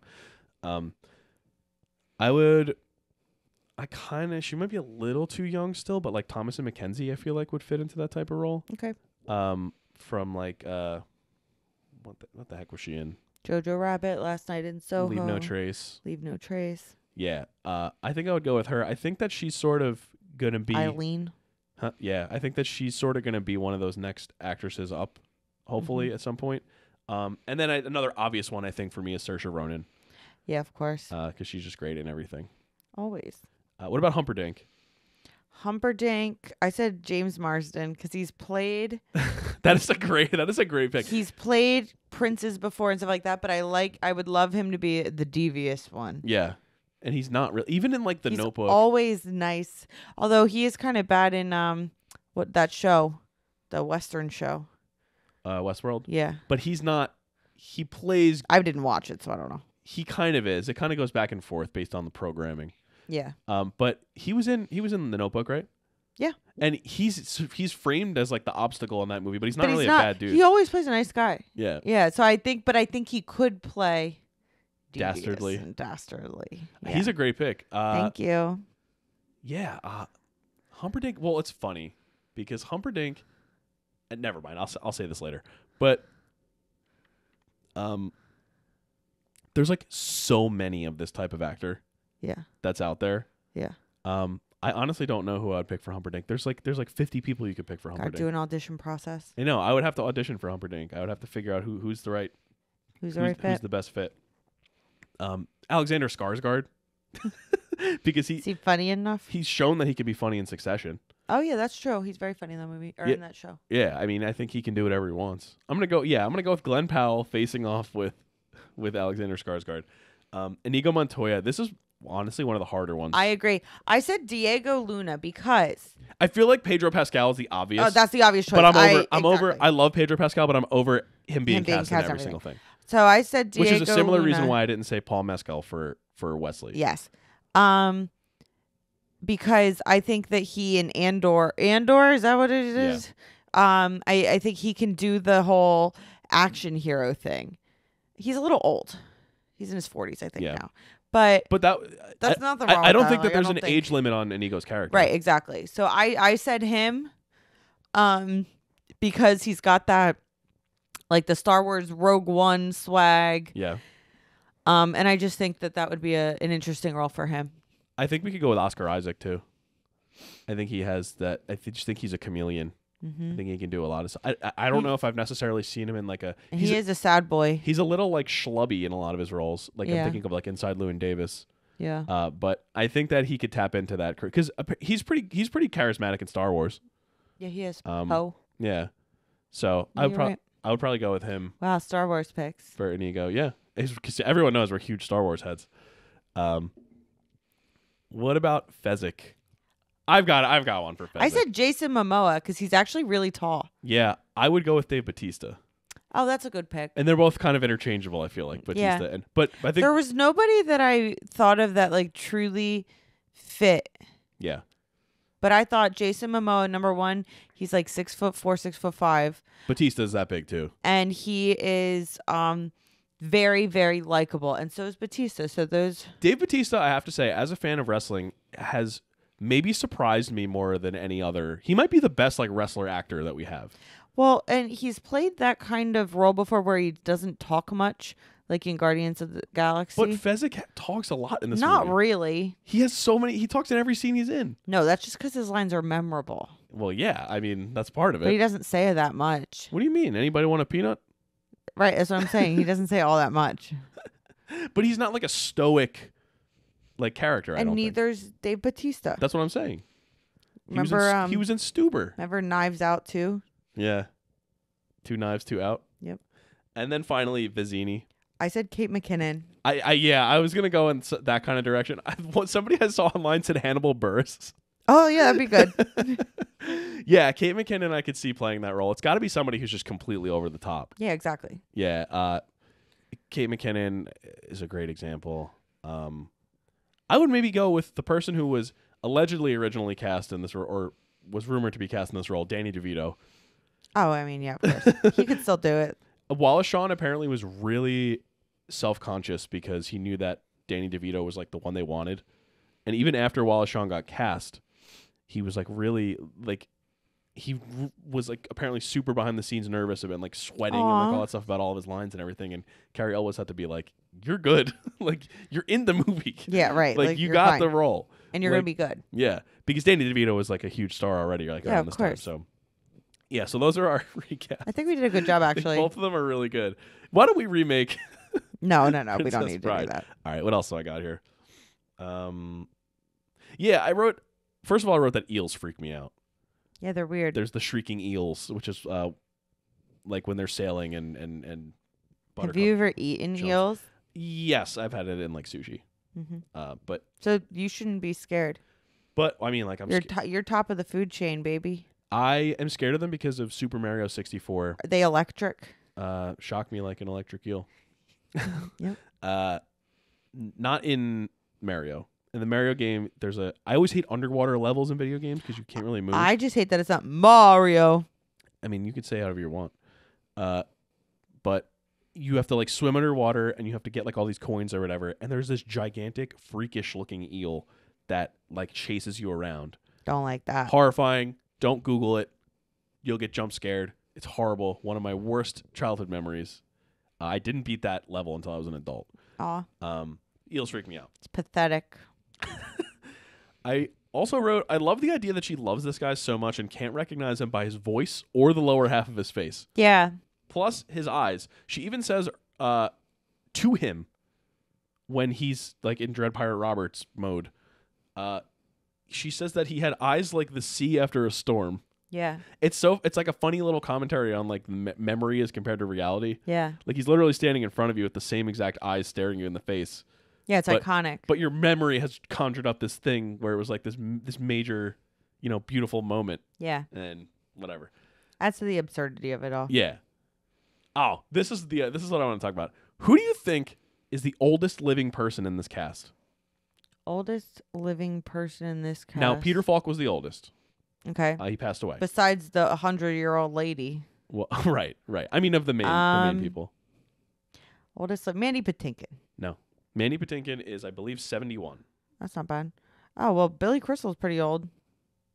A: She might be a little too young still, but like Thomasin McKenzie, I feel like would fit into that type of role.
B: Okay.
A: From like, what the heck was she in?
B: Jojo Rabbit, Last Night in Soho.
A: Leave No Trace.
B: Leave No Trace.
A: Yeah. I think I would go with her. I think that she's sort of going to be...
B: Eileen.
A: Huh? Yeah. I think that she's sort of going to be one of those next actresses up, hopefully, at some point. And then another obvious one, I think, for me is Saoirse Ronan.
B: Yeah, of course.
A: Because she's just great in everything.
B: Always.
A: What about Humperdinck?
B: Humperdinck, I said James Marsden because he's played...
A: That is a great pick.
B: He's played princes before and stuff like that, but I would love him to be the devious one.
A: Yeah. And he's not really, even in like the
B: he's
A: Notebook.
B: Always nice. Although he is kind of bad in that show, the Western show.
A: Westworld?
B: Yeah.
A: But he's not, he plays.
B: I didn't watch it, so I don't know.
A: He kind of is. It kind of goes back and forth based on the programming.
B: Yeah.
A: But he was in the Notebook, right?
B: Yeah.
A: And he's framed as like the obstacle in that movie, but he's not really a bad dude.
B: He always plays a nice guy.
A: Yeah.
B: Yeah. So I think he could play
A: dastardly.
B: Yeah.
A: He's a great pick.
B: Thank you.
A: Yeah. Humperdinck. Well, it's funny because Humperdinck. Never mind. I'll say this later. But there's like so many of this type of actor.
B: Yeah.
A: That's out there.
B: Yeah.
A: I honestly don't know who I'd pick for Humperdinck. There's like 50 people you could pick for Humperdinck.
B: Gotta do an audition process.
A: I know. I would have to audition for Humperdinck. I would have to figure out who's the right
B: who's
A: the best fit. Alexander Skarsgård. Because
B: is he funny enough?
A: He's shown that he can be funny in Succession.
B: Oh yeah, that's true. He's very funny in that movie in that show.
A: Yeah, I mean, I think he can do whatever he wants. I'm gonna go with Glenn Powell facing off with Alexander Skarsgård. Inigo Montoya. This is honestly one of the harder ones.
B: I agree. I said Diego Luna because
A: I feel like Pedro Pascal is the obvious.
B: Oh, that's the obvious choice.
A: But I'm over. I love Pedro Pascal, but I'm over him being cast in every single thing.
B: So I said Diego
A: Which is a similar
B: Luna.
A: reason why I didn't say Paul Mescal for Wesley.
B: Yes. Because I think that he and Andor, is that what it is? Yeah. I think he can do the whole action hero thing. He's a little old. He's in his 40s, I think now. But that's not the wrong.
A: I don't think that there's an age limit on Inigo's character.
B: Right, exactly. So I said him, because he's got that, like the Star Wars Rogue One swag.
A: Yeah.
B: And I just think that would be an interesting role for him.
A: I think we could go with Oscar Isaac too. I think he has that. Just think he's a chameleon. Mm-hmm. I think he can do a lot of stuff. I don't know if I've necessarily seen him in like a...
B: He is a sad boy.
A: He's a little like schlubby in a lot of his roles. Like I'm thinking of like Inside Llewyn Davis.
B: Yeah.
A: But I think that he could tap into that because he's pretty charismatic in Star Wars.
B: Yeah, he is. Oh.
A: Yeah. So I would probably go with him.
B: Wow, Star Wars picks.
A: For Inigo, yeah. Because everyone knows we're huge Star Wars heads. What about Fezzik? I've got one for Fezzik.
B: I said Jason Momoa because he's actually really tall.
A: Yeah, I would go with Dave Bautista.
B: Oh, that's a good pick.
A: And they're both kind of interchangeable, I feel like, Bautista.
B: Yeah.
A: But I think
B: there was nobody that I thought of that like truly fit.
A: Yeah.
B: But I thought Jason Momoa, number one, he's like 6'4", 6'5",
A: Batista's that big too.
B: and he is very, very likable, and so is Batista. So those.
A: Dave Batista, I have to say, as a fan of wrestling, has maybe surprised me more than any other. He might be the best like wrestler actor that we have.
B: Well, and he's played that kind of role before where he doesn't talk much, like in Guardians of the Galaxy.
A: But Fezzik talks a lot in this
B: Not
A: movie.
B: really.
A: He has so many. He talks in every scene he's in.
B: No, that's just because his lines are memorable.
A: Well, yeah. I mean, that's part of
B: But he
A: it.
B: doesn't say that much.
A: What do you mean? Anybody want a peanut?
B: Right, that's what I'm saying. He doesn't say all that much.
A: But he's not like a stoic like character. I
B: And
A: don't think.
B: neither's Dave Batista.
A: That's what I'm saying.
B: Remember,
A: he was in Stuber.
B: remember Knives Out too?
A: Yeah. 2 knives, 2 out.
B: Yep.
A: And then finally, Vizzini.
B: I said Kate McKinnon.
A: I was gonna go in that kind of direction. Somebody I saw online said Hannibal Buress.
B: Oh yeah, that'd be good.
A: Yeah, Kate McKinnon I could see playing that role. It's got to be somebody who's just completely over the top.
B: Yeah, exactly.
A: Yeah, Kate McKinnon is a great example. I would maybe go with the person who was allegedly originally cast in this or was rumored to be cast in this role, Danny DeVito.
B: Oh, I mean, yeah, of course. He could still do it.
A: Wallace Shawn apparently was really self-conscious because he knew that Danny DeVito was like the one they wanted. And even after Wallace Shawn got cast, he was like really like was like apparently super behind the scenes nervous and like sweating and like all that stuff about all of his lines and everything. And Carrie Elwes had to be like, "You're good. Like you're in the movie.
B: Yeah, right.
A: Like you
B: you're
A: got
B: fine.
A: the role,
B: and you're
A: like,
B: gonna be good."
A: Yeah, because Danny DeVito was like a huge star already. Like
B: Yeah,
A: around
B: of
A: this
B: course.
A: time. So yeah, so those are our recaps.
B: I think we did a good job,
A: I think
B: actually.
A: both of them are really good. Why don't we remake?
B: No, we don't
A: Princess
B: need to
A: Bride?
B: do that.
A: All right, what else do I got here? Yeah, I wrote that eels freak me out.
B: Yeah, they're weird.
A: There's the shrieking eels, which is like when they're sailing and
B: Have
A: Buttercup
B: you ever eaten
A: jumps.
B: eels?
A: Yes, I've had it in like sushi.
B: Mm-hmm.
A: But
B: So you shouldn't be scared.
A: I mean, like
B: You're top of the food chain, baby.
A: I am scared of them because of Super Mario 64.
B: Are they electric?
A: Shock me like an electric eel.
B: Yep.
A: Not in Mario. In the Mario game, I always hate underwater levels in video games because you can't really move.
B: I just hate that it's not Mario.
A: I mean, you could say however you want. But you have to like swim underwater and you have to get like all these coins or whatever. And there's this gigantic, freakish looking eel that like chases you around.
B: Don't like that.
A: Horrifying. Don't Google it. You'll get jump scared. It's horrible. One of my worst childhood memories. I didn't beat that level until I was an adult.
B: Aw,
A: Eels freak me out.
B: it's pathetic.
A: I also wrote, I love the idea that she loves this guy so much and can't recognize him by his voice or the lower half of his face.
B: Yeah.
A: Plus his eyes. She even says to him when he's like in Dread Pirate Roberts mode, she says that he had eyes like the sea after a storm.
B: Yeah.
A: It's like a funny little commentary on like memory as compared to reality.
B: Yeah.
A: Like he's literally standing in front of you with the same exact eyes staring you in the face.
B: Yeah, it's iconic.
A: But your memory has conjured up this thing where it was like this major, beautiful moment.
B: Yeah.
A: And whatever.
B: Adds to the absurdity of it all.
A: Yeah. Oh, this is what I want to talk about. Who do you think is the oldest living person in this cast?
B: Oldest living person in this cast.
A: Now, Peter Falk was the oldest.
B: Okay.
A: He passed away.
B: Besides the 100-year-old lady.
A: Well, right. I mean, of the main people.
B: Oldest, Mandy Patinkin.
A: No. Mandy Patinkin is, I believe, 71.
B: That's not bad. Oh, well, Billy Crystal's pretty old.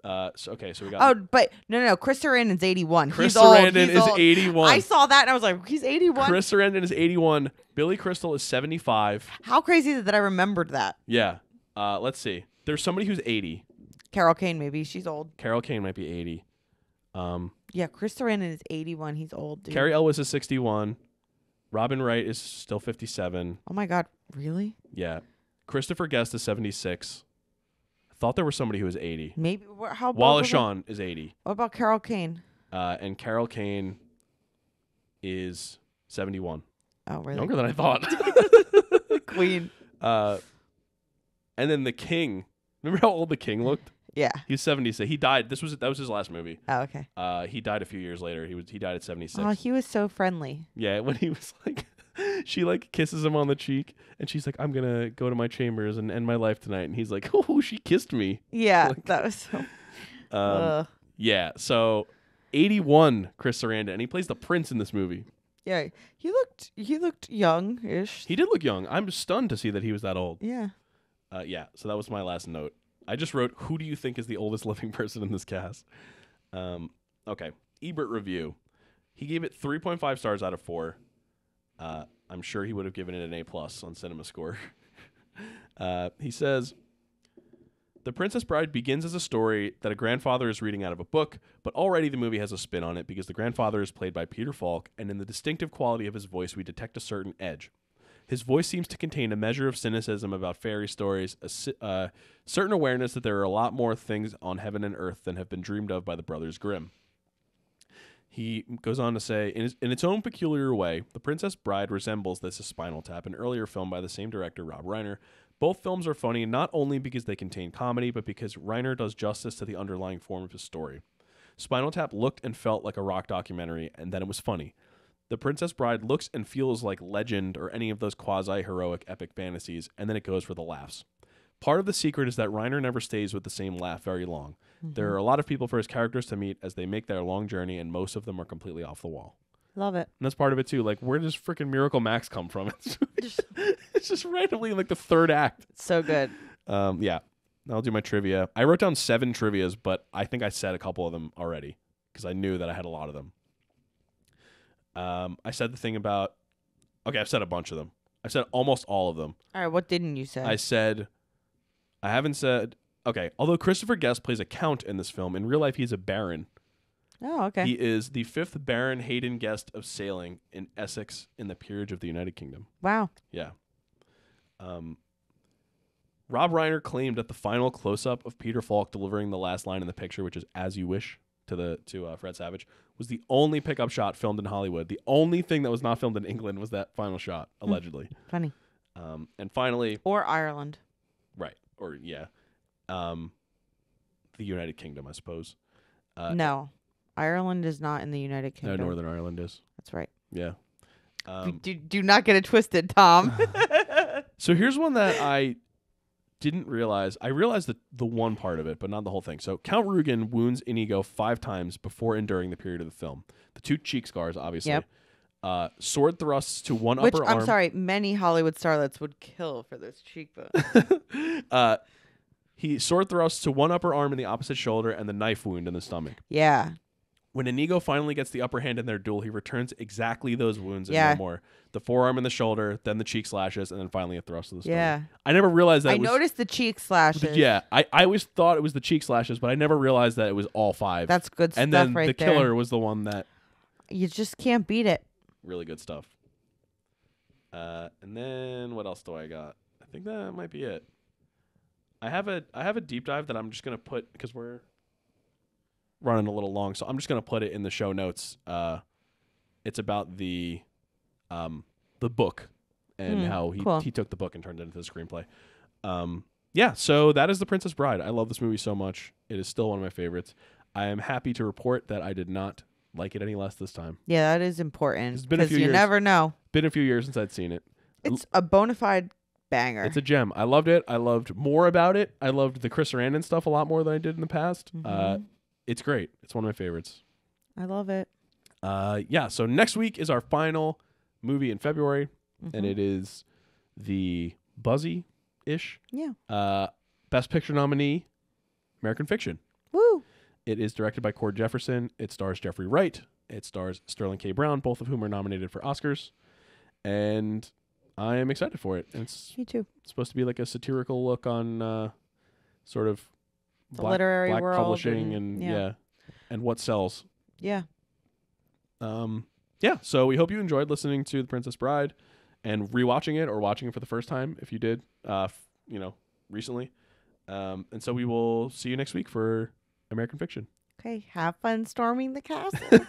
A: So we got.
B: Oh, but no. Chris Sarandon's 81.
A: Chris
B: He's old.
A: Sarandon
B: He's
A: is
B: old.
A: 81.
B: I saw that and I was like, he's 81.
A: Chris Sarandon is 81. Billy Crystal is 75.
B: How crazy is it that I remembered that?
A: Yeah. Let's see. There's somebody who's 80.
B: Carol Kane, maybe. She's old.
A: Carol Kane might be 80.
B: Yeah, Chris Sarandon is 81. He's old, dude.
A: Carrie Elwes is 61. Robin Wright is still 57.
B: Oh, my God. Really?
A: Yeah. Christopher Guest is 76. I thought there was somebody who was 80.
B: Maybe. How old
A: Wallace
B: was
A: Shawn is 80.
B: What about Carol Kane?
A: And Carol Kane is 71.
B: Oh, really?
A: Younger than I thought.
B: Queen.
A: And then the King. Remember how old the King looked?
B: Yeah.
A: He was 76. He died. That was his last movie.
B: Oh, okay.
A: He died a few years later. He died at 76.
B: Oh, he was so friendly.
A: Yeah, when he was like She like kisses him on the cheek, and she's like, "I'm gonna go to my chambers and end my life tonight." And he's like, "Oh, she kissed me."
B: Yeah,
A: Like,
B: that was so.
A: um, yeah. So, 81, Chris Sarandon, and he plays the prince in this movie.
B: Yeah, he looked young-ish.
A: He did look young. I'm stunned to see that he was that old.
B: Yeah.
A: Yeah. So that was my last note. I just wrote, "Who do you think is the oldest living person in this cast?" Okay. Ebert review. He gave it 3.5 stars out of 4. I'm sure he would have given it an A+ on CinemaScore. He says, "The Princess Bride begins as a story that a grandfather is reading out of a book, but already the movie has a spin on it because the grandfather is played by Peter Falk, and in the distinctive quality of his voice, we detect a certain edge. His voice seems to contain a measure of cynicism about fairy stories, a certain awareness that there are a lot more things on heaven and earth than have been dreamed of by the Brothers Grimm." He goes on to say, in its own peculiar way, The Princess Bride resembles This Is Spinal Tap, an earlier film by the same director, Rob Reiner. Both films are funny not only because they contain comedy, but because Reiner does justice to the underlying form of his story. Spinal Tap looked and felt like a rock documentary, and then it was funny. The Princess Bride looks and feels like Legend or any of those quasi-heroic epic fantasies, and then it goes for the laughs. Part of the secret is that Reiner never stays with the same laugh very long. There are a lot of people for his characters to meet as they make their long journey, and most of them are completely off the wall.
B: Love it.
A: And that's part of it, too. Like, where does freaking Miracle Max come from? It's just randomly in, like, the third act.
B: So good.
A: Yeah. I'll do my trivia. I wrote down 7 trivias, but I think I said a couple of them already because I knew that I had a lot of them. I said the thing about... Okay, I've said a bunch of them. I've said almost all of them.
B: All right, what didn't you say?
A: I said... I haven't said... Okay, although Christopher Guest plays a count in this film, in real life he's a baron.
B: Oh, okay.
A: He is the 5th Baron Hayden Guest of sailing in Essex in the peerage of the United Kingdom.
B: Wow.
A: Yeah. Rob Reiner claimed that the final close-up of Peter Falk delivering the last line in the picture, which is "As You Wish" to Fred Savage, was the only pickup shot filmed in Hollywood. The only thing that was not filmed in England was that final shot, allegedly.
B: Funny.
A: And finally...
B: Or Ireland.
A: Right. Or, yeah. The United Kingdom, I suppose.
B: No. Ireland is not in the United Kingdom.
A: No, Northern Ireland is.
B: That's right.
A: Yeah.
B: Do not get it twisted, Tom.
A: So here's one that I didn't realize. I realized the one part of it, but not the whole thing. So Count Rugen wounds Inigo 5 times before and during the period of the film. The 2 cheek scars, obviously.
B: Yep.
A: Sword thrusts to one
B: Which,
A: upper arm.
B: I'm sorry, many Hollywood starlets would kill for those cheekbones.
A: He sword thrusts to one upper arm in the opposite shoulder and the knife wound in the stomach.
B: Yeah.
A: When Inigo finally gets the upper hand in their duel, he returns exactly those wounds and no more. The forearm and the shoulder, then the cheek slashes, and then finally a thrust to the stomach.
B: Yeah.
A: I never realized that
B: I noticed the cheek slashes.
A: Yeah. I always thought it was the cheek slashes, but I never realized that it was all 5.
B: That's good
A: and
B: stuff
A: then
B: right
A: the
B: there.
A: killer was the one that...
B: You just can't beat it.
A: Really good stuff. And then what else do I got? I think that might be it. I have a deep dive that I'm just going to put, because we're running a little long, so I'm just going to put it in the show notes. It's about the book and how he took the book and turned it into the screenplay. Yeah, so that is The Princess Bride. I love this movie so much. It is still one of my favorites. I am happy to report that I did not like it any less this time.
B: Yeah, that is important,
A: because
B: you never know.
A: Been a few years since I'd seen it.
B: It's a bona fide banger.
A: It's a gem. I loved it. I loved more about it. I loved the Chris Sarandon stuff a lot more than I did in the past. It's great. It's one of my favorites.
B: I love it.
A: Yeah, so next week is our final movie in February, and it is the Buzzy-ish Best Picture nominee, American Fiction.
B: Woo!
A: It is directed by Cord Jefferson. It stars Jeffrey Wright. It stars Sterling K. Brown, both of whom are nominated for Oscars. And I am excited for it. And
B: Me too.
A: It's supposed to be like a satirical look on sort of
B: the literary
A: black
B: world
A: publishing and what sells.
B: Yeah.
A: Yeah, so we hope you enjoyed listening to The Princess Bride and rewatching it or watching it for the first time if you did, recently. And so we will see you next week for American Fiction.
B: Okay, have fun storming the castle.